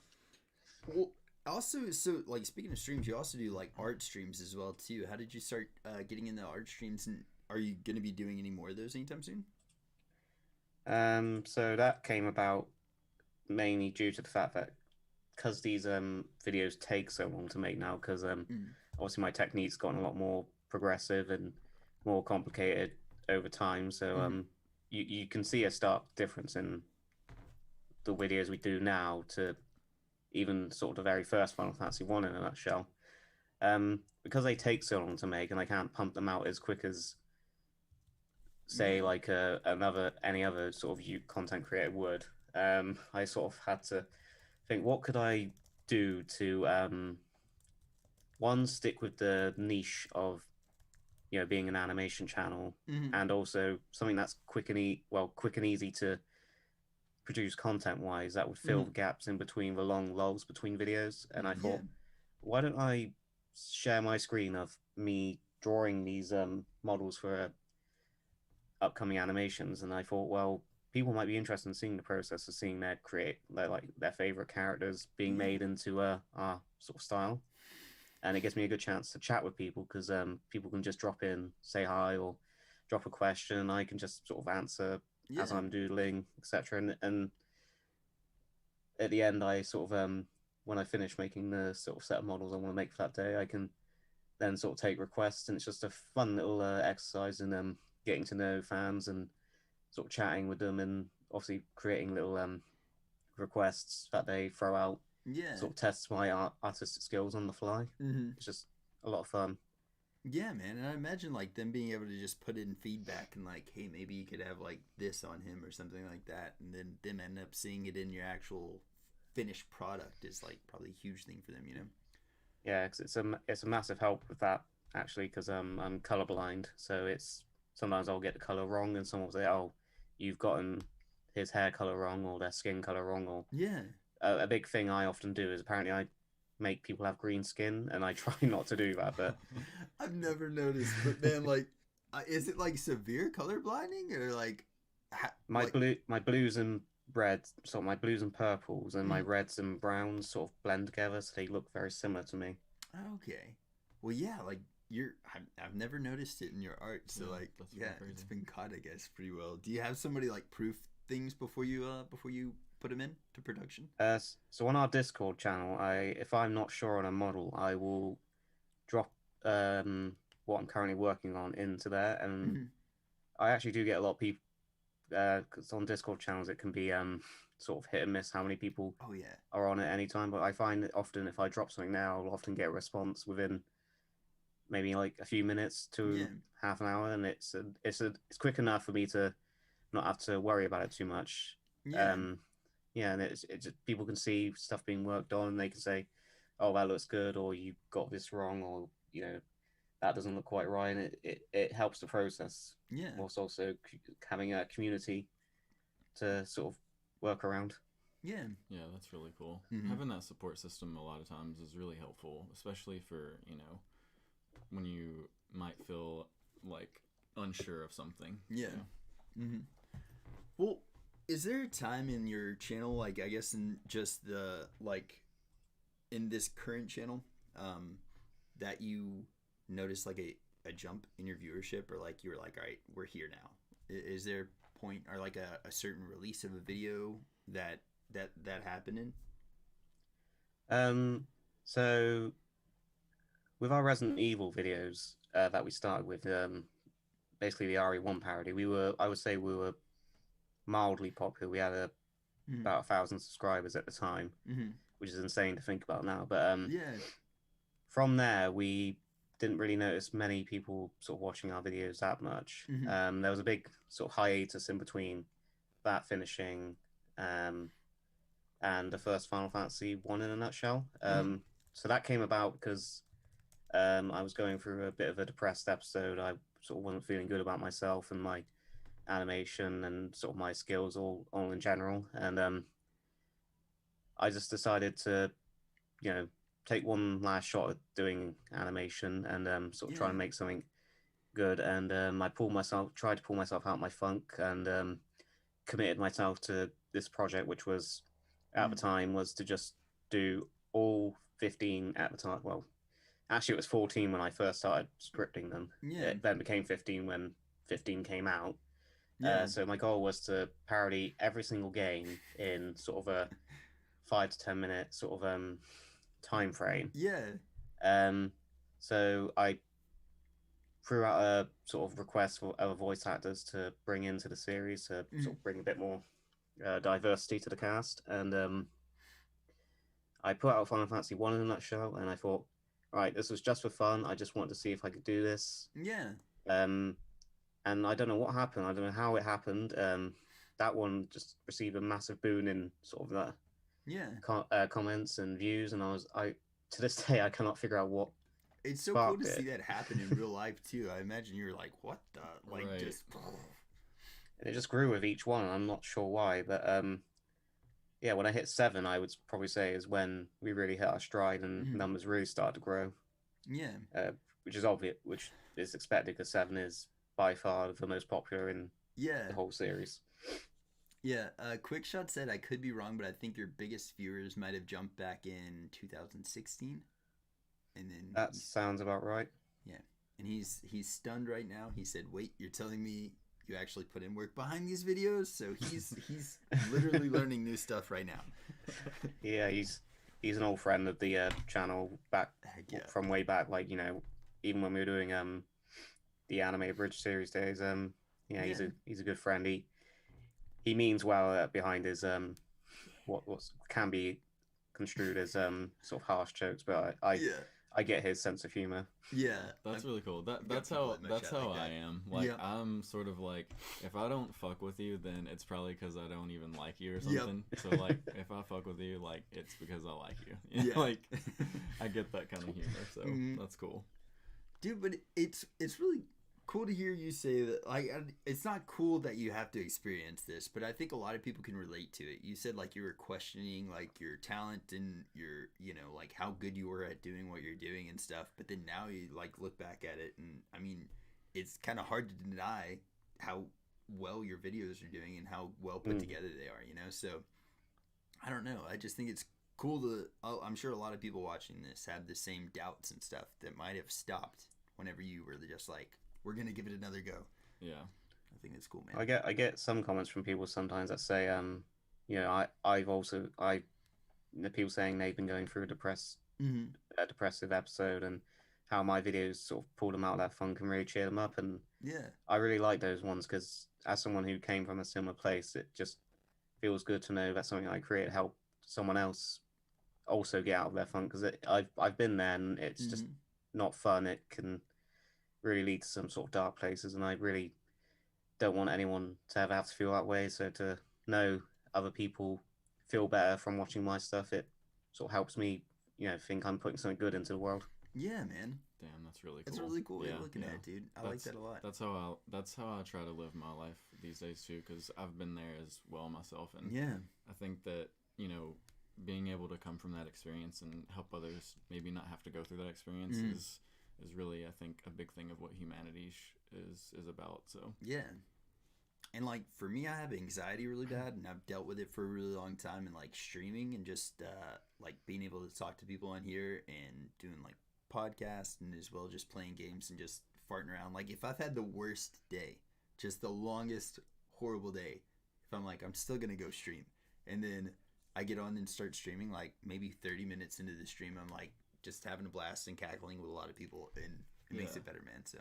Speaker 1: also, so like speaking of streams, you also do like art streams as well too. How did you start getting into art streams, and are you going to be doing any more of those anytime soon?
Speaker 2: So that came about mainly due to the fact that because these videos take so long to make now, because obviously my technique's gotten a lot more progressive and more complicated over time. So you can see a stark difference in the videos we do now to even sort of the very first Final Fantasy 1 in a nutshell. Because they take so long to make and I can't pump them out as quick as say like any other sort of content creator would. I sort of had to think, what could I do to one, stick with the niche of being an animation channel, and also something that's quick and easy to produce content wise, that would fill the gaps in between the long lulls between videos. And I thought, why don't I share my screen of me drawing these models for upcoming animations? And I thought, well, people might be interested in seeing the process of seeing their favorite characters being made into our sort of style. And it gives me a good chance to chat with people, because people can just drop in, say hi, or drop a question, and I can just sort of answer as I'm doodling, etc. And at the end, I sort of when I finish making the sort of set of models I want to make for that day, I can then sort of take requests, and it's just a fun little exercise in getting to know fans and sort of chatting with them, and obviously creating little requests that they throw out. Sort of tests my artistic skills on the fly. It's just a lot of fun.
Speaker 1: Yeah, man. And I imagine like them being able to just put in feedback and like, hey, maybe you could have like this on him or something like that, and then them end up seeing it in your actual finished product is like probably a huge thing for them,
Speaker 2: Yeah, cause it's a massive help with that actually, because I'm colorblind, so it's sometimes I'll get the color wrong, and someone will say, oh, you've gotten his hair color wrong or their skin color wrong, or a big thing I often do is apparently I make people have green skin, and I try not to do that, but
Speaker 1: I've never noticed. But man, like, is it like severe color blinding, or like
Speaker 2: my blues and reds, so my blues and purples and my reds and browns sort of blend together, so they look very similar to me.
Speaker 1: Okay, well, yeah, like I've never noticed it in your art, so like it's been caught, I guess, pretty well. Do you have somebody like proof things before you put them into production?
Speaker 2: So on our Discord channel, if I'm not sure on a model, I will drop what I'm currently working on into there, and I actually do get a lot of people, because on Discord channels it can be sort of hit and miss how many people are on at any time. But I find that often if I drop something now, I'll often get a response within maybe like a few minutes to half an hour, and it's quick enough for me to not have to worry about it too much. And it's just, people can see stuff being worked on, and they can say, oh, that looks good, or you got this wrong, or that doesn't look quite right, and it helps the process.
Speaker 1: Yeah.
Speaker 2: Whilst also having a community to sort of work around.
Speaker 1: Yeah.
Speaker 3: Yeah, that's really cool. Having that support system a lot of times is really helpful, especially for, when you might feel like unsure of something.
Speaker 1: Yeah. Well, is there a time in your channel, like, I guess in just the, like, in this current channel, that you noticed, like, a jump in your viewership, or, like, you were like, all right, we're here now? Is there a point, or, like, a certain release of a video that happened
Speaker 2: in? So, with our Resident Evil videos that we started with, basically the RE1 parody, I would say we were mildly popular. We had about 1,000 subscribers at the time, which is insane to think about now. But from there, we didn't really notice many people sort of watching our videos that much. There was a big sort of hiatus in between that finishing and the first Final Fantasy 1 in a nutshell. So that came about because I was going through a bit of a depressed episode. I sort of wasn't feeling good about myself and my animation and sort of my skills all in general. And I just decided to, take one last shot at doing animation and sort of try and make something good. And I tried to pull myself out of my funk and committed myself to this project, which was at the time was to just do all 15 at the time. Well, actually, it was 14 when I first started scripting them. It then became 15 when 15 came out. So my goal was to parody every single game in sort of a 5 to 10 minute sort of time frame. So I threw out a sort of request for other voice actors to bring into the series to sort of bring a bit more diversity to the cast. And I put out Final Fantasy 1 in a nutshell, and I thought, right, this was just for fun. I just wanted to see if I could do this. And I don't know what happened. I don't know how it happened. That one just received a massive boon in sort of the comments and views, and I to this day I cannot figure out what.
Speaker 1: It's so cool to see that happen in real life too. I imagine you're like, what the, like,
Speaker 3: right.
Speaker 1: just.
Speaker 2: It just grew with each one. I'm not sure why, but yeah, when I hit 7, I would probably say is when we really hit our stride and numbers really started to grow. Which is obvious, which is expected because 7 is by far the most popular in the whole series.
Speaker 1: Quickshot said, I could be wrong, but I think your biggest viewers might have jumped back in 2016. And then
Speaker 2: that sounds about right.
Speaker 1: And he's stunned right now. He said, wait, you're telling me you actually put in work behind these videos? So he's literally learning new stuff right now.
Speaker 2: Yeah, he's an old friend of the channel back from way back, like, even when we were doing the Anime Bridge series days. He's a good friend. He means well behind his what can be construed as sort of harsh jokes, but I get his sense of humor.
Speaker 3: That's really cool. That's how I am. Like, I'm sort of like, if I don't fuck with you, then it's probably because I don't even like you or something. So like, if I fuck with you, like, it's because I like you. Like, I get that kind of humor. So that's cool,
Speaker 1: dude. But it's really cool to hear you say that. Like, it's not cool that you have to experience this, but I think a lot of people can relate to it. You said, like, you were questioning, like, your talent and your, like, how good you were at doing what you're doing and stuff, but then now you, like, look back at it, and I mean, it's kind of hard to deny how well your videos are doing and how well put together they are, so I don't know, I just think it's cool I'm sure a lot of people watching this have the same doubts and stuff that might have stopped whenever you were just like, we're gonna give it another go. I think it's cool, man.
Speaker 2: I get some comments from people sometimes that say, people saying they've been going through a depressive episode and how my videos sort of pulled them out of that funk and really cheered them up. And I really like those ones because as someone who came from a similar place, it just feels good to know that something I create helped someone else also get out of their funk, because I've been there and it's just not fun. It can really lead to some sort of dark places, and I really don't want anyone to ever have to feel that way. So to know other people feel better from watching my stuff, it sort of helps me, think I'm putting something good into the world.
Speaker 1: Yeah, man.
Speaker 3: Damn, that's really cool.
Speaker 1: It's a really cool way of looking at it, dude. I like that a lot.
Speaker 3: That's how I try to live my life these days too, because I've been there as well myself, and I think that, you know, being able to come from that experience and help others maybe not have to go through that experience is really, I think, a big thing of what humanity is about. So
Speaker 1: and like for me, I have anxiety really bad, and I've dealt with it for a really long time. And like streaming and just like being able to talk to people on here and doing like podcasts, and as well just playing games and just farting around. Like if I've had the worst day, just the longest horrible day, if I'm like, I'm still gonna go stream, and then I get on and start streaming, like maybe 30 minutes into the stream, I'm like just having a blast and cackling with a lot of people, and it makes it better, man. So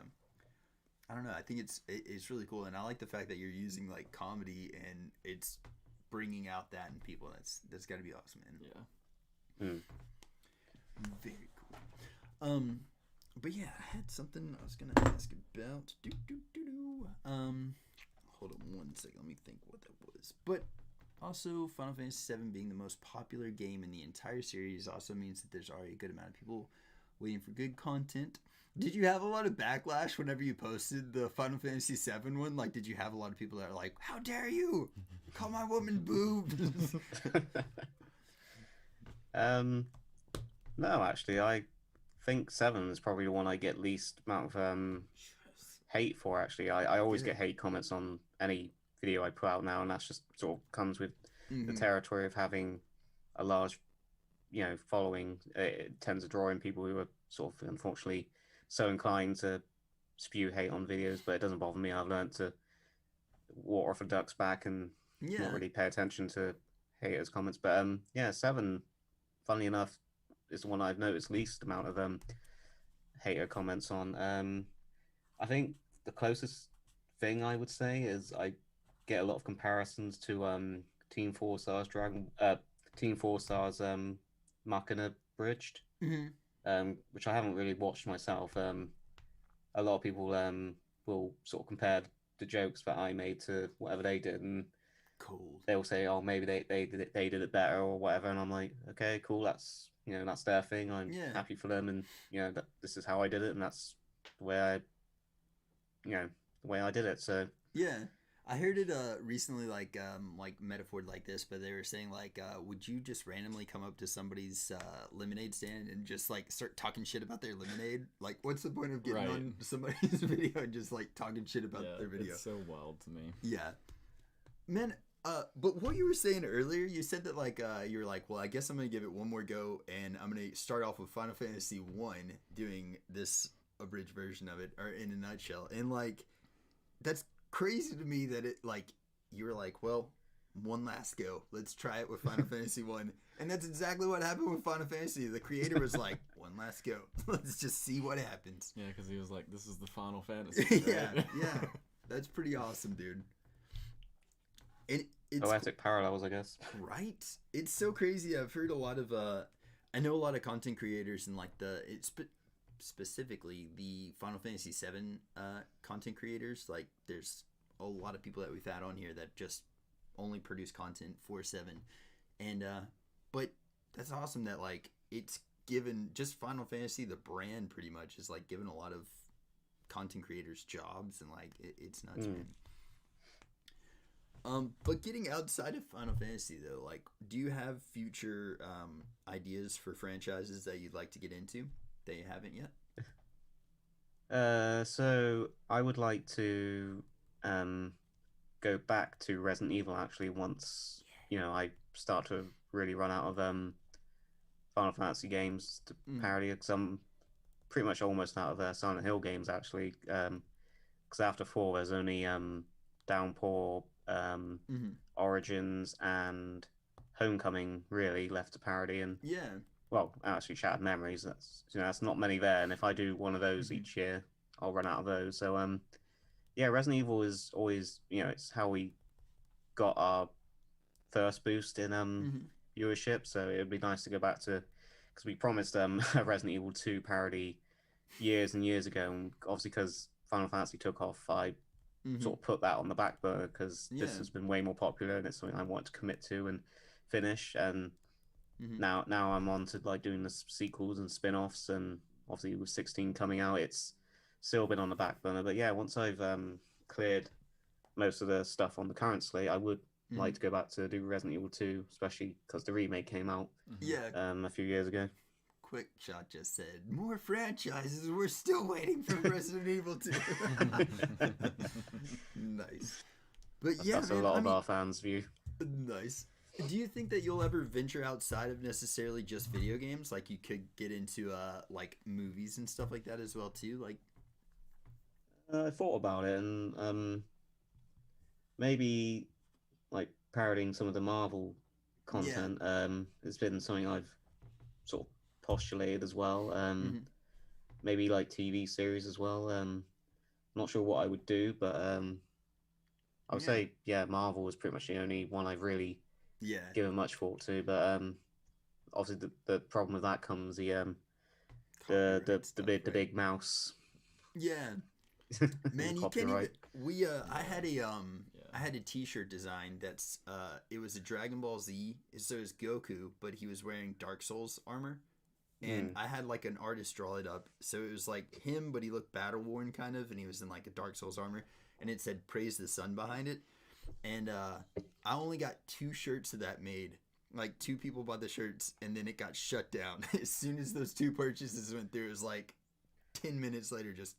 Speaker 1: I don't know, I think it's really cool, and I like the fact that you're using like comedy and it's bringing out that in people. That's got to be awesome, man. Very cool. But yeah, I had something I was gonna ask about. Hold on one second, let me think what that was. But also, Final Fantasy VII being the most popular game in the entire series also means that there's already a good amount of people waiting for good content. Did you have a lot of backlash whenever you posted the Final Fantasy VII one? Like, did you have a lot of people that are like, "How dare you call my woman boobs?"
Speaker 2: No, actually, I think 7 is probably the one I get least amount of hate for. Actually, I always get hate comments on any video I put out now, and that's just sort of comes with the territory of having a large, you know, following. It tends to draw in people who are sort of unfortunately so inclined to spew hate on videos, but it doesn't bother me. I've learned to water off a duck's back and not really pay attention to haters' comments. But 7, funnily enough, is the one I've noticed least amount of hater comments on. I think the closest thing I would say is I get a lot of comparisons to Team 4 Stars Machina Bridged, which I haven't really watched myself. A lot of people will sort of compare the jokes that I made to whatever they did, and they'll say, "Oh, maybe they did it better or whatever," and I'm like, "Okay, cool. That's that's their thing. I'm happy for them, and this is how I did it, and that's the way I did it." So
Speaker 1: I heard it recently, like metaphored like this, but they were saying like, would you just randomly come up to somebody's lemonade stand and just like start talking shit about their lemonade? Like, what's the point of getting on somebody's video and just like talking shit about their video?
Speaker 3: It's so wild to me.
Speaker 1: Yeah, man. But what you were saying earlier, you said that like you were like, well, I guess I'm gonna give it one more go, and I'm gonna start off with Final Fantasy 1, doing this abridged version of it, or in a nutshell, and like that's crazy to me that it like you were like, well, one last go, let's try it with Final Fantasy 1, and that's exactly what happened with Final Fantasy. The creator was like, one last go, let's just see what happens.
Speaker 3: Yeah, because he was like, this is the Final Fantasy. Right?
Speaker 1: yeah, that's pretty awesome, dude. And it's
Speaker 2: poetic parallels, I guess.
Speaker 1: Right? It's so crazy. I've heard a lot of I know a lot of content creators, and like specifically the Final Fantasy VII content creators. Like there's a lot of people that we've had on here that just only produce content for 7, and but that's awesome that like it's given just Final Fantasy, the brand, pretty much is like given a lot of content creators jobs, and like it's nuts, man. But getting outside of Final Fantasy though, like, do you have future ideas for franchises that you'd like to get into that you haven't yet?
Speaker 2: So I would like to go back to Resident Evil actually once I start to really run out of Final Fantasy games to parody, because I'm pretty much almost out of Silent Hill games actually, because after 4 there's only Downpour, Origins and Homecoming really left to parody, and well, actually Shattered Memories, that's not many there, and if I do one of those each year I'll run out of those. So Resident Evil is always, it's how we got our first boost in viewership, so it would be nice to go back to, because we promised a Resident Evil 2 parody years and years ago, and obviously because Final Fantasy took off, I sort of put that on the back burner, because this has been way more popular and it's something I want to commit to and finish. And now I'm on to like doing the sequels and spin-offs, and obviously with 16 coming out, it's still been on the back burner. But yeah, once I've cleared most of the stuff on the current slate, I would like to go back to do Resident Evil 2, especially because the remake came out a few years ago.
Speaker 1: Quick Shot just said, more franchises. We're still waiting for Resident Evil 2. Nice. But
Speaker 2: that's
Speaker 1: man,
Speaker 2: a lot of our fans' view.
Speaker 1: Nice. Do you think that you'll ever venture outside of necessarily just video games? Like you could get into like movies and stuff like that as well too? Like
Speaker 2: I thought about it, and maybe like parodying some of the Marvel content. It's been something I've sort of postulated as well. Maybe like TV series as well. Not sure what I would do, but I would say Marvel was pretty much the only one I've really given much thought to. But obviously the problem with that comes the big mouse.
Speaker 1: Yeah. Man, you can't even. I had a T-shirt design that's it was a Dragon Ball Z. So it was Goku, but he was wearing Dark Souls armor, and I had like an artist draw it up. So it was like him, but he looked battle worn kind of, and he was in like a Dark Souls armor, and it said "Praise the Sun" behind it. And I only got 2 shirts of that made. Like 2 people bought the shirts, and then it got shut down as soon as those 2 purchases went through. It was like 10 minutes later, just.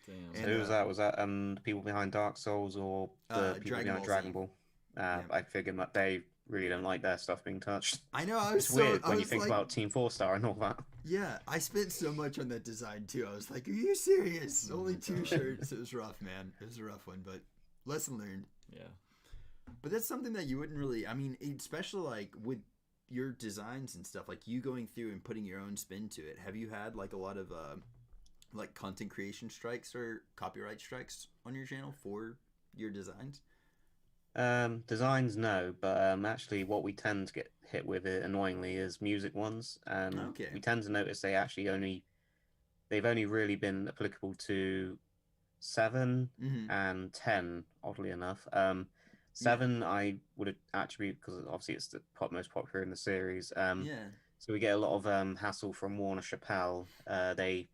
Speaker 2: Damn. Who was that? Was that the people behind Dark Souls or the people behind Dragon Ball? I figured that they really don't like their stuff being touched.
Speaker 1: I know.
Speaker 2: It's weird when you think about Team 4-Star and all that.
Speaker 1: Yeah, I spent so much on that design too. I was like, "Are you serious? Only 2 shirts." It was rough, man. It was a rough one, but lesson learned.
Speaker 3: Yeah.
Speaker 1: But that's something that you wouldn't really. I mean, especially like with your designs and stuff, like you going through and putting your own spin to it. Have you had like a lot of like content creation strikes or copyright strikes on your channel for your designs?
Speaker 2: Designs, no, but actually what we tend to get hit with it annoyingly is music ones. We tend to notice they've only really been applicable to 7 and 10, oddly enough. 7 I would attribute because obviously it's the most popular in the series. So we get a lot of hassle from Warner Chappelle. They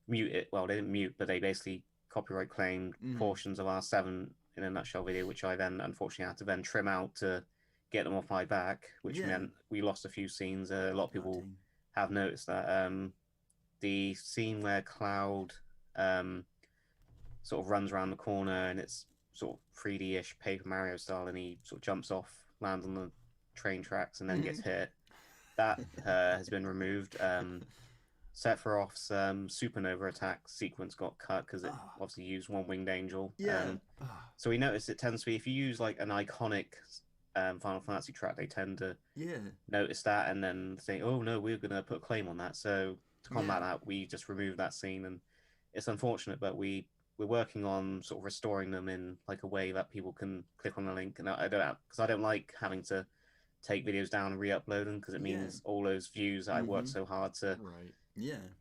Speaker 2: mute it. Well, they didn't mute, but they basically copyright claimed portions of our 7 in a nutshell video, which I then unfortunately had to then trim out to get them off my back, which meant we lost a few scenes. A lot of people have noticed that. The scene where Cloud sort of runs around the corner and it's sort of 3D-ish Paper Mario style, and he sort of jumps off, lands on the train tracks, and then gets hit. That has been removed. Sephiroth's supernova attack sequence got cut because it obviously used One Winged Angel. So we noticed it tends to be, if you use like an iconic Final Fantasy track, they tend to notice that and then think, oh no, we're going to put a claim on that. So to combat that, we just removed that scene, and it's unfortunate, but we're working on sort of restoring them in like a way that people can click on the link. And I don't like having to take videos down and re-upload them because it means all those views that I worked so hard to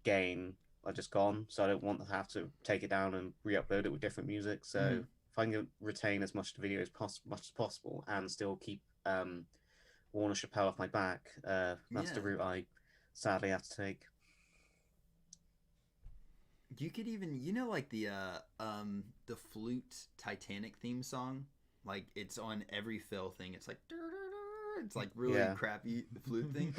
Speaker 2: gain are just gone. So I don't want to have to take it down and re-upload it with different music. So if I can retain as much of the video as much as possible and still keep Warner Chappelle off my back, that's the route I sadly have to take.
Speaker 1: You could even, like the flute Titanic theme song, like it's on every Phil thing. It's like it's like really crappy flute thing.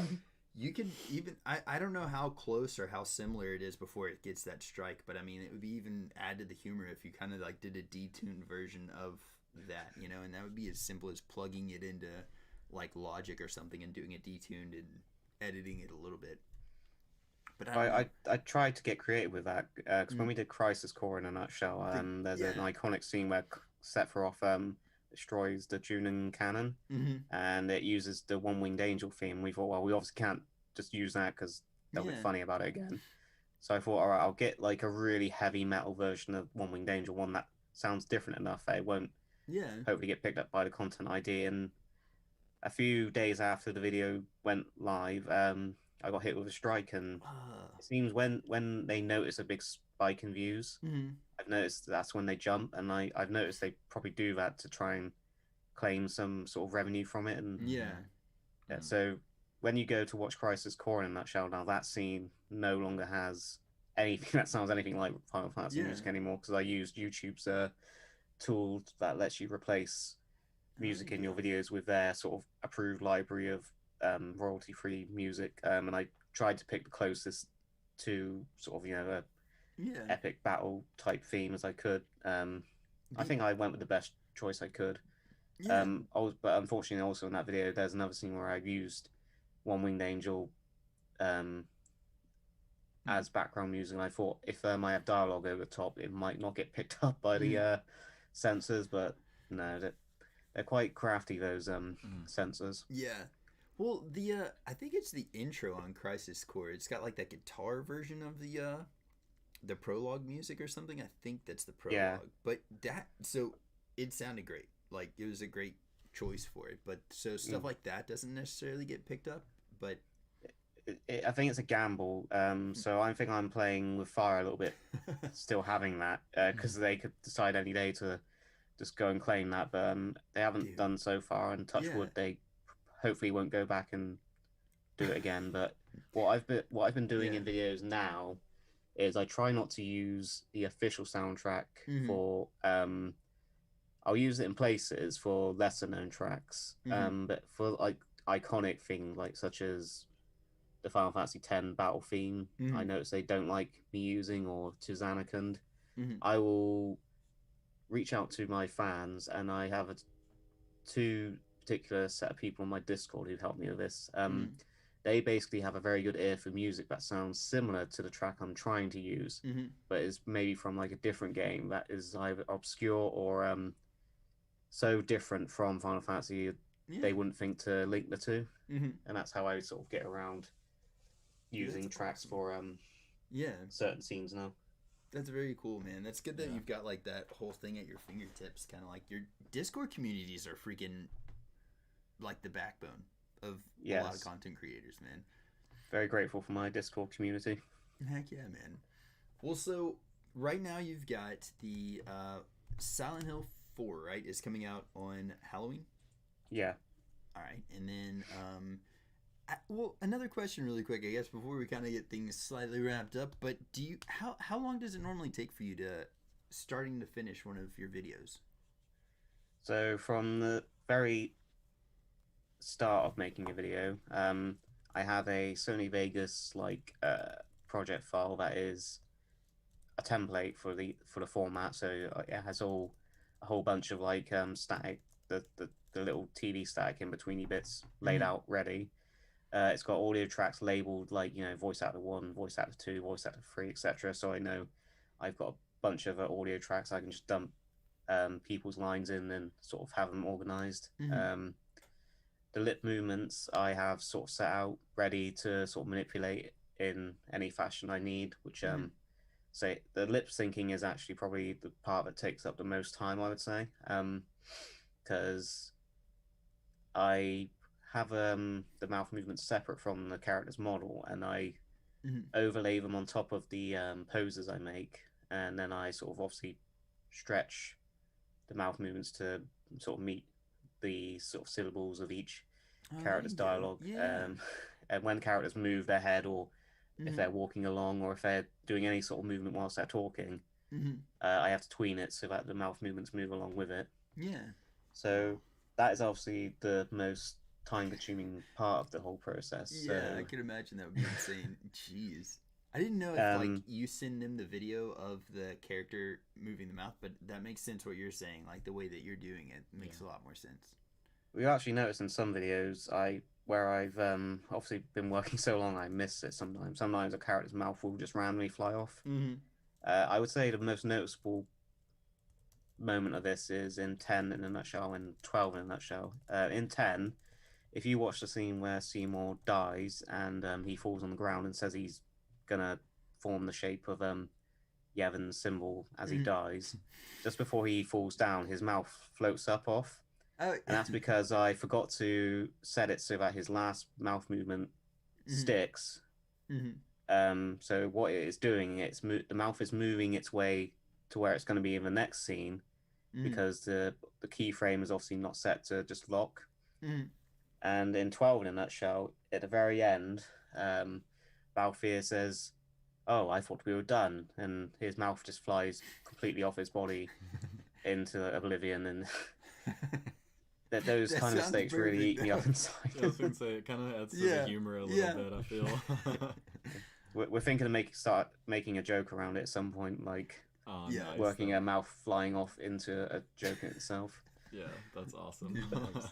Speaker 1: You could even, I don't know how close or how similar it is before it gets that strike, but I mean, it would be even add to the humor if you kind of like did a detuned version of that, and that would be as simple as plugging it into like Logic or something and doing it detuned and editing it a little bit. But
Speaker 2: I tried to get creative with that because when we did Crisis Core in a nutshell, there's an iconic scene where Sephiroth destroys the Junon cannon, and it uses the One Winged Angel theme. We thought, well, we obviously can't just use that because they'll be funny about it again. So I thought, all right, I'll get like a really heavy metal version of One Winged Angel, one that sounds different enough that it won't hopefully get picked up by the content ID. And a few days after the video went live, I got hit with a strike, and it seems when they notice a big spike in views, I've noticed that's when they jump, and I've noticed they probably do that to try and claim some sort of revenue from it, and so when you go to watch Crisis Core in a nutshell, now that scene no longer has anything that sounds anything like Final Fantasy music anymore, because I used YouTube's tool that lets you replace music in your videos with their sort of approved library of royalty-free music, and I tried to pick the closest to sort of a epic battle type theme as I could. I think I went with the best choice I could. But unfortunately, also in that video, there's another scene where I used One Winged Angel as background music, and I thought if I have dialogue over the top, it might not get picked up by the sensors, but no, they're quite crafty, those sensors.
Speaker 1: Yeah. Well, I think it's the intro on Crisis Core. It's got like that guitar version of the prologue music or something. I think that's the prologue.
Speaker 2: Yeah.
Speaker 1: But so it sounded great. Like, it was a great choice for it. But so stuff like that doesn't necessarily get picked up. But
Speaker 2: I think it's a gamble. So I think I'm playing with fire a little bit, still having that, because they could decide any day to just go and claim that, but they haven't done so far. And touch wood, they hopefully won't go back and do it again. But what I've been doing in videos now is I try not to use the official soundtrack for. I'll use it in places for lesser known tracks, but for like iconic things like such as the Final Fantasy X battle theme, I notice they don't like me using, or to Zanarkand. I will reach out to my fans, and I have two particular set of people on my Discord who help me with this. They basically have a very good ear for music that sounds similar to the track I'm trying to use, but is maybe from like a different game that is either obscure or so different from Final Fantasy they wouldn't think to link the two. And that's how I sort of get around using tracks for certain scenes now.
Speaker 1: That's very cool, man. That's good that you've got like that whole thing at your fingertips. Kind of like your Discord communities are freaking like the backbone of a lot of content creators, man.
Speaker 2: Very grateful for my Discord community.
Speaker 1: Heck yeah, man. Well, so right now you've got the Silent Hill 4, right? Is coming out on Halloween.
Speaker 2: Yeah.
Speaker 1: All right, and then well, another question really quick, I guess, before we kind of get things slightly wrapped up, but how long does it normally take for you to starting to finish one of your videos?
Speaker 2: So from the very start of making a video, I have a Sony Vegas project file that is a template for the format, so it has a whole bunch of static, the little TV static in between bits laid out ready. It's got audio tracks labeled voice actor 1, voice actor 2, voice actor 3, etc. So I know I've got a bunch of audio tracks I can just dump people's lines in and sort of have them organized. The lip movements I have sort of set out ready to sort of manipulate in any fashion I need, which say the lip syncing is actually probably the part that takes up the most time, I would say, because I have the mouth movements separate from the character's model, and I overlay them on top of the poses I make, and then I sort of obviously stretch the mouth movements to sort of meet the sort of syllables of each character's dialogue. And when characters move their head, or if they're walking along, or if they're doing any sort of movement whilst they're talking, I have to tween it so that the mouth movements move along with it. So that is obviously the most time-consuming part of the whole process.
Speaker 1: I can imagine that would be insane. Jeez. I didn't know if you send them the video of the character moving the mouth, but that makes sense what you're saying. Like the way that you're doing it makes a lot more sense.
Speaker 2: We've actually noticed in some videos where I've obviously been working so long, I miss it sometimes. Sometimes a character's mouth will just randomly fly off. I would say the most noticeable moment of this is in 10 in a nutshell, and 12 in a nutshell. In 10, if you watch the scene where Seymour dies and he falls on the ground and says he's gonna form the shape of Yevon's symbol as he dies, just before he falls down, his mouth floats up off. And that's because I forgot to set it so that his last mouth movement sticks. So what it is doing, the mouth is moving its way to where it's going to be in the next scene, because the keyframe is obviously not set to just lock. And in 12, in a nutshell, at the very end, Balthier says, "Oh, I thought we were done," and his mouth just flies completely off his body into oblivion, and that those
Speaker 1: That
Speaker 2: kind of
Speaker 1: sounds
Speaker 2: mistakes really
Speaker 1: perfect,
Speaker 2: eat me
Speaker 1: though.
Speaker 2: up inside.
Speaker 3: Yeah, I was gonna say it kind of adds to
Speaker 1: Yeah,
Speaker 3: the humor a little
Speaker 1: yeah.
Speaker 3: bit. I feel.
Speaker 2: We're thinking of start making a joke around it at some point, like
Speaker 3: Oh,
Speaker 1: Yeah.
Speaker 3: nice.
Speaker 2: working a mouth flying off into a joke in itself.
Speaker 3: Yeah, that's awesome.
Speaker 1: Nice.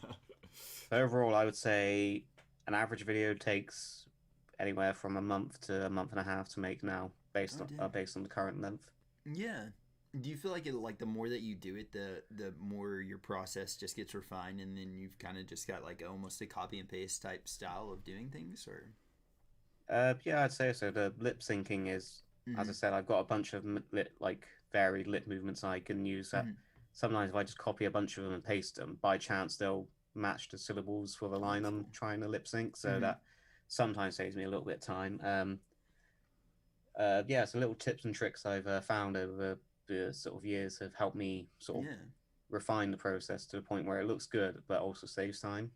Speaker 2: Overall, I would say an average video takes anywhere from a month to a month and a half to make now, based on the current length.
Speaker 1: Yeah. Do you feel like the more that you do it, the more your process just gets refined, and then you've kind of just got like almost a copy and paste type style of doing things, or?
Speaker 2: Yeah, I'd say so. The lip syncing is, as I said, I've got a bunch of varied lip movements I can use. That sometimes if I just copy a bunch of them and paste them, by chance they'll match the syllables for the line I'm trying to lip sync. So that sometimes saves me a little bit of time. Yeah, so little tips and tricks I've found over the sort of years have helped me sort of refine the process to the point where it looks good, but also saves time.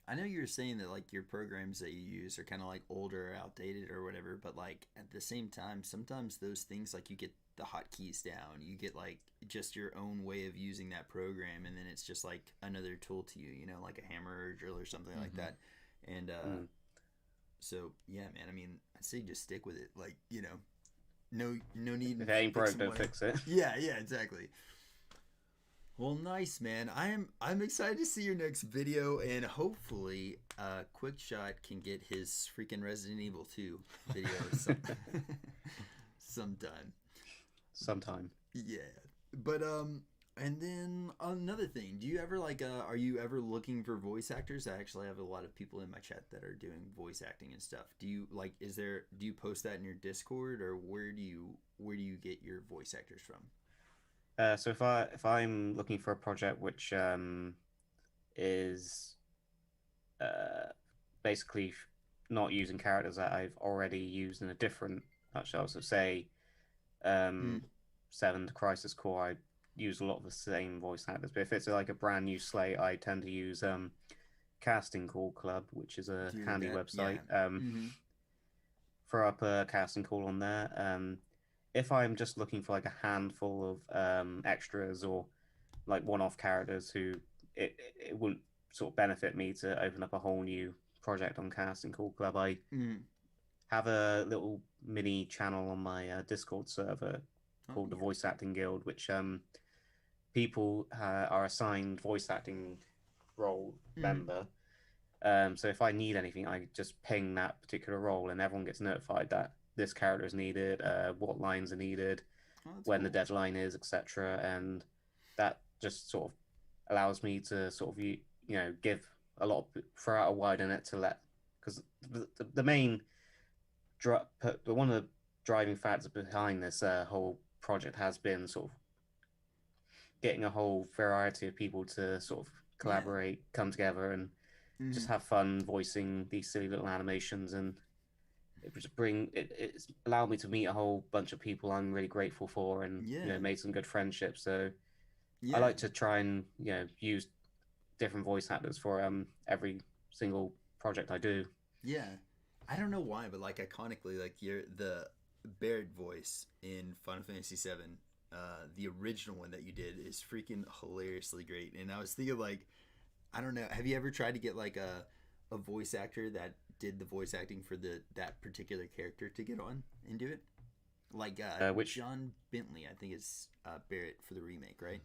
Speaker 1: I know you were saying that like your programs that you use are kind of like older or outdated or whatever, but like at the same time, sometimes those things, like you get the hotkeys down, you get like just your own way of using that program, and then it's just like another tool to you, you know, like a hammer or a drill or something like that. And so yeah, man, I mean, I'd say just stick with it, like, you know, no need.
Speaker 2: If it ain't broke, don't fix it.
Speaker 1: Yeah, exactly. Well, nice, man. I'm excited to see your next video, and hopefully, Quickshot can get his freaking Resident Evil 2 video sometime.
Speaker 2: Sometime.
Speaker 1: Yeah, but and then another thing, do you ever like are you ever looking for voice actors? I actually have a lot of people in my chat that are doing voice acting and stuff. Do you like do you post that in your Discord, or where do you get your voice actors from?
Speaker 2: So if I'm looking for a project which is basically not using characters that I've already used in a different nutshell, so say 7 to Crisis Core, I use a lot of the same voice actors. But if it's like a brand new slate, I tend to use Casting Call Club, which is a handy website. Throw up a casting call on there. If I'm just looking for like a handful of extras or like one-off characters who it wouldn't sort of benefit me to open up a whole new project on Casting Call Club, I have a little mini channel on my Discord server called the Voice Acting Guild, which people are assigned voice acting role member. So if I need anything, I just ping that particular role, and everyone gets notified that this character is needed, what lines are needed, when the deadline is, etc. And that just sort of allows me to sort of give a lot of, throw out a wide net to let, because the main one of the driving factors behind this whole project has been sort of getting a whole variety of people to sort of collaborate, come together, and just have fun voicing these silly little animations. And it's allowed me to meet a whole bunch of people I'm really grateful for, and made some good friendships. So I like to try and use different voice actors for every single project I do.
Speaker 1: Yeah, I don't know why, but like iconically, like the Barrett voice in Final Fantasy VII, the original one that you did, is freaking hilariously great. And I was thinking, like, I don't know, have you ever tried to get like a voice actor that did the voice acting for that particular character to get on and do it? Like which John Bentley, I think, is Barrett for the remake, right?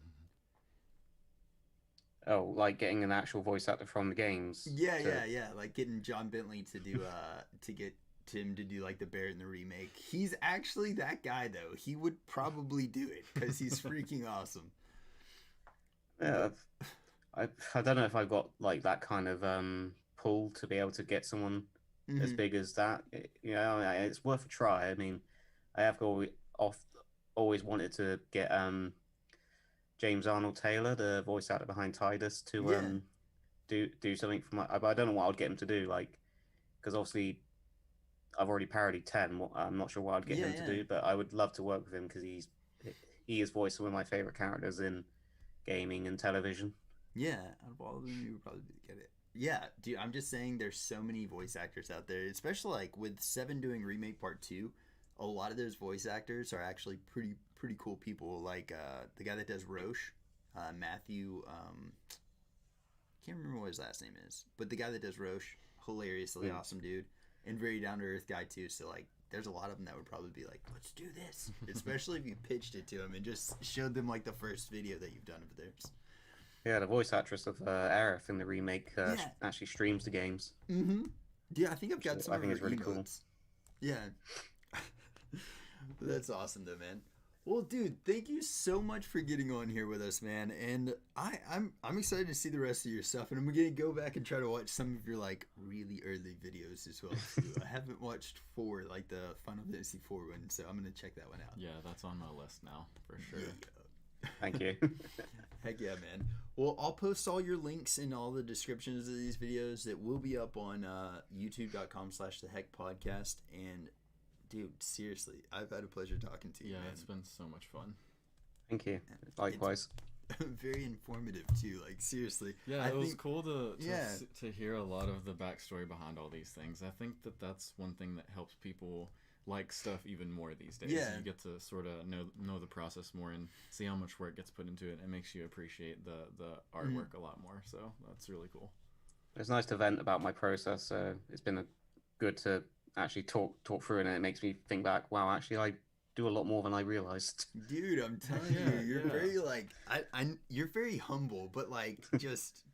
Speaker 2: Oh, like getting an actual voice actor from the games.
Speaker 1: Yeah. Like getting John Bentley to do to get Tim to do like the Barrett in the remake. He's actually that guy though. He would probably do it because he's freaking awesome.
Speaker 2: Yeah, I don't know if I've got like that kind of pull to be able to get someone as big as that. It's worth a try. I mean, I have always wanted to get James Arnold Taylor, the voice actor behind Tidus, to do something for my. But I don't know what I'd get him to do, like, because obviously I've already parodied 10. I'm not sure what I'd get him to do, but I would love to work with him because he is voiced one of my favorite characters in gaming and television.
Speaker 1: Yeah, out of all of them, you would probably get it. Yeah, dude, I'm just saying there's so many voice actors out there, especially like with 7 doing Remake Part 2. A lot of those voice actors are actually pretty cool people. Like the guy that does Roche, Matthew, can't remember what his last name is, but the guy that does Roche, hilariously awesome dude, and very down to earth guy too. So like, there's a lot of them that would probably be like, let's do this, especially if you pitched it to them and just showed them like the first video that you've done of theirs.
Speaker 2: Yeah, the voice actress of Aerith in the remake actually streams the games.
Speaker 1: Mm-hmm. Yeah, I think I've got some of her
Speaker 2: it's really
Speaker 1: emotes.
Speaker 2: cool.
Speaker 1: Yeah. That's awesome though, man. Well, dude, thank you so much for getting on here with us, man. And I'm excited to see the rest of your stuff, and I'm gonna go back and try to watch some of your like really early videos as well too. I haven't watched 4, like the Final Fantasy 4 one, so I'm gonna check that one out.
Speaker 3: Yeah, that's on my list now for sure.
Speaker 1: Yeah.
Speaker 2: Thank you.
Speaker 1: Heck yeah, man. Well, I'll post all your links in all the descriptions of these videos that will be up on youtube.com/theheckpodcast. And dude, seriously, I've had a pleasure talking to you.
Speaker 3: Yeah,
Speaker 1: man.
Speaker 3: it's been so much fun.
Speaker 2: Thank you. Likewise.
Speaker 1: Very informative too. Like seriously.
Speaker 3: Yeah, it was cool to hear a lot of the backstory behind all these things. I think that's one thing that helps people like stuff even more these days.
Speaker 1: Yeah.
Speaker 3: You get to sort of know the process more and see how much work gets put into it. It makes you appreciate the artwork a lot more. So that's really cool.
Speaker 2: It's nice to vent about my process. It's been good to actually talk through it, and it makes me think back, wow, actually I do a lot more than I realized.
Speaker 1: Dude, I'm telling you, you're very like you're very humble, but like just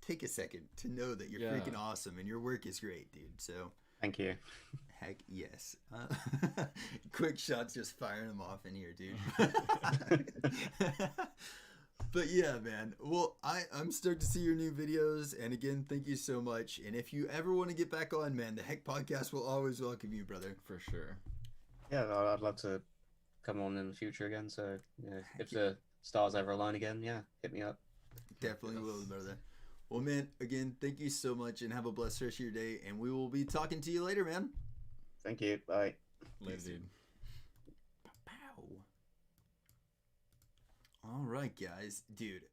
Speaker 1: take a second to know that you're freaking awesome and your work is great, dude. So
Speaker 2: thank you.
Speaker 1: Heck yes. Quick shots, just firing them off in here, dude. But yeah, man. Well, I'm stoked to see your new videos. And again, thank you so much. And if you ever want to get back on, man, the Heck Podcast will always welcome you, brother.
Speaker 3: For sure.
Speaker 2: Yeah, I'd love to come on in the future again. So if the stars ever align again, hit me up.
Speaker 1: Definitely will, brother. Well, man, again, thank you so much and have a blessed rest of your day. And we will be talking to you later, man.
Speaker 2: Thank you. Bye.
Speaker 3: Later, dude.
Speaker 1: Pow. All right, guys. Dude.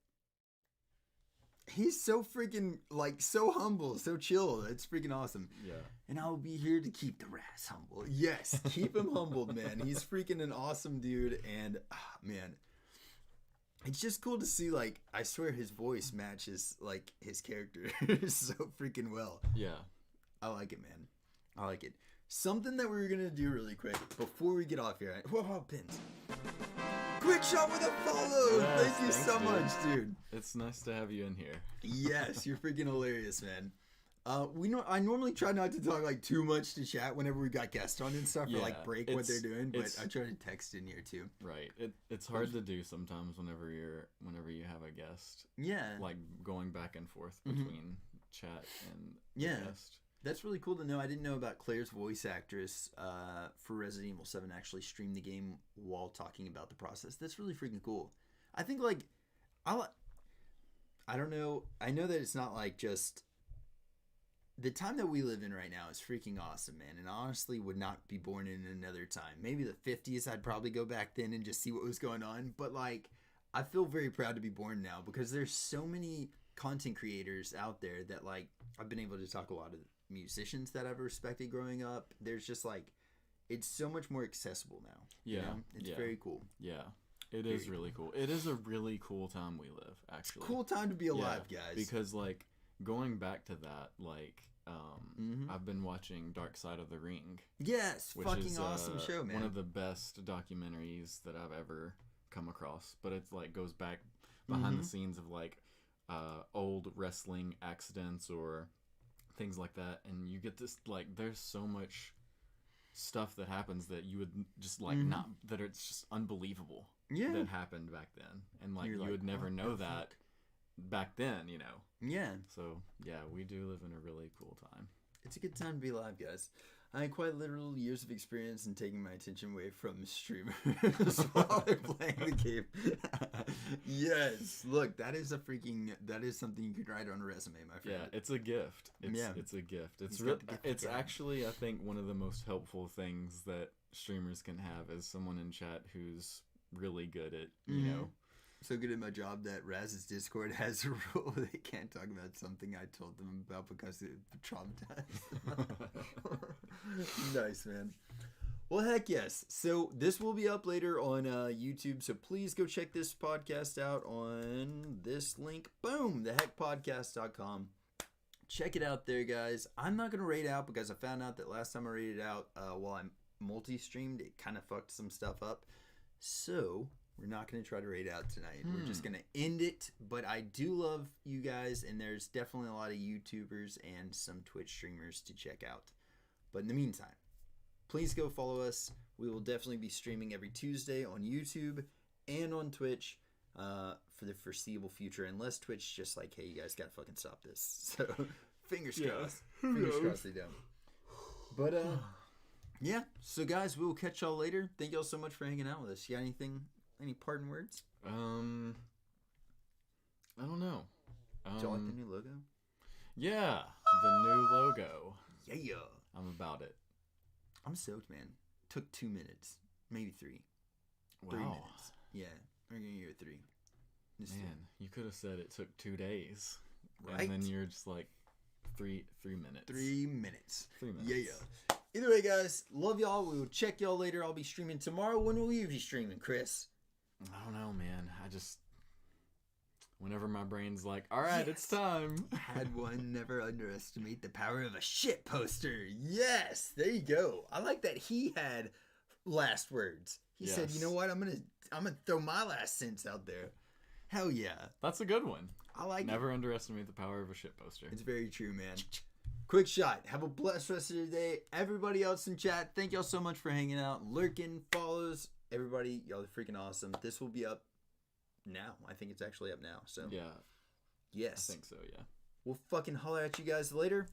Speaker 1: He's so freaking, like, so humble, so chill. It's freaking awesome.
Speaker 3: Yeah.
Speaker 1: And I'll be here to keep the Raz humble. Yes, keep him humbled, man. He's freaking an awesome dude. And, man, it's just cool to see, like, I swear his voice matches, like, his character so freaking well.
Speaker 3: Yeah.
Speaker 1: I like it, man. I like it. Something that we're going to do really quick before we get off here. Whoa, pins. Quick shot with a follow.
Speaker 3: Yes,
Speaker 1: Thank you so much, dude.
Speaker 3: It's nice to have you in here.
Speaker 1: Yes, you're freaking hilarious, man. I normally try not to talk like too much to chat whenever we got guests on and stuff, or like break what they're doing, but I try to text in here too.
Speaker 3: Right. It's hard to do sometimes whenever you have a guest.
Speaker 1: Yeah.
Speaker 3: Like going back and forth between chat and guest.
Speaker 1: That's really cool to know. I didn't know about Claire's voice actress for Resident Evil 7 actually streamed the game while talking about the process. That's really freaking cool. I think like I don't know. I know that it's not like just the time that we live in right now is freaking awesome, man. And I honestly would not be born in another time. Maybe the 50s, I'd probably go back then and just see what was going on. But like, I feel very proud to be born now because there's so many content creators out there that like I've been able to talk a lot of musicians that I've respected growing up. There's just like, it's so much more accessible now.
Speaker 3: Yeah.
Speaker 1: You know? It's very cool.
Speaker 3: Yeah. It is really cool. It is a really cool time we live, actually.
Speaker 1: It's a cool time to be alive, guys.
Speaker 3: Because like going back to that, like I've been watching Dark Side of the Ring.
Speaker 1: Yes,
Speaker 3: which
Speaker 1: fucking
Speaker 3: is,
Speaker 1: awesome show, man.
Speaker 3: One of the best documentaries that I've ever come across. But it's like goes back behind the scenes of like old wrestling accidents or things like that, and you get this like there's so much stuff that happens that you would just like not that it's just unbelievable that happened back then, and like you would never know that back then, you know. Yeah. So yeah, we do live in a really cool time.
Speaker 1: It's a good time to be alive, guys. I had quite literal years of experience in taking my attention away from streamers while they're playing the game. Yes, look, that is something you could write on a resume, my friend.
Speaker 3: Yeah, it's a gift. It's a gift. It's actually, I think, one of the most helpful things that streamers can have is someone in chat who's really good at, you know,
Speaker 1: so good at my job that Raz's Discord has a rule they can't talk about something I told them about because it traumatized. Nice, man. Well, heck yes. So this will be up later on YouTube. So please go check this podcast out on this link. Boom, theheckpodcast.com. Check it out there, guys. I'm not going to rate out because I found out that last time I rated out while I multi-streamed, it kind of fucked some stuff up. So we're not going to try to rate out tonight. We're just going to end it. But I do love you guys, and there's definitely a lot of YouTubers and some Twitch streamers to check out. But in the meantime, please go follow us. We will definitely be streaming every Tuesday on YouTube and on Twitch for the foreseeable future, unless Twitch just like, hey, you guys gotta fucking stop this. So fingers crossed. Fingers crossed they don't. But yeah. So guys, we will catch y'all later. Thank y'all so much for hanging out with us. You got anything? Any parting words?
Speaker 3: I don't know.
Speaker 1: Do y'all like the new logo?
Speaker 3: Yeah, the new logo.
Speaker 1: Yeah.
Speaker 3: I'm about it.
Speaker 1: I'm stoked, man. Took 2 minutes, maybe 3.
Speaker 3: Wow.
Speaker 1: 3 minutes. Yeah, we're gonna give it 3.
Speaker 3: Man, you could have said it took 2 days,
Speaker 1: right?
Speaker 3: And then you're just like 3 minutes.
Speaker 1: 3 minutes.
Speaker 3: 3 minutes.
Speaker 1: Yeah. Either way, guys, love y'all. We will check y'all later. I'll be streaming tomorrow. When will you be streaming, Chris?
Speaker 3: I don't know, man. Whenever my brain's like, all right, it's time.
Speaker 1: Had one never underestimate the power of a shit poster. Yes, there you go. I like that he had last words. He said, you know what? I'm gonna throw my last cents out there. Hell yeah.
Speaker 3: That's a good one.
Speaker 1: I like
Speaker 3: Never underestimate the power of a shit poster.
Speaker 1: It's very true, man. Quick shot. Have a blessed rest of your day. Everybody else in chat, thank y'all so much for hanging out, lurking, follows. Everybody, y'all are freaking awesome. This will be up now. I think it's actually up now. So
Speaker 3: yeah.
Speaker 1: Yes.
Speaker 3: I think so, yeah.
Speaker 1: We'll fucking holler at you guys later.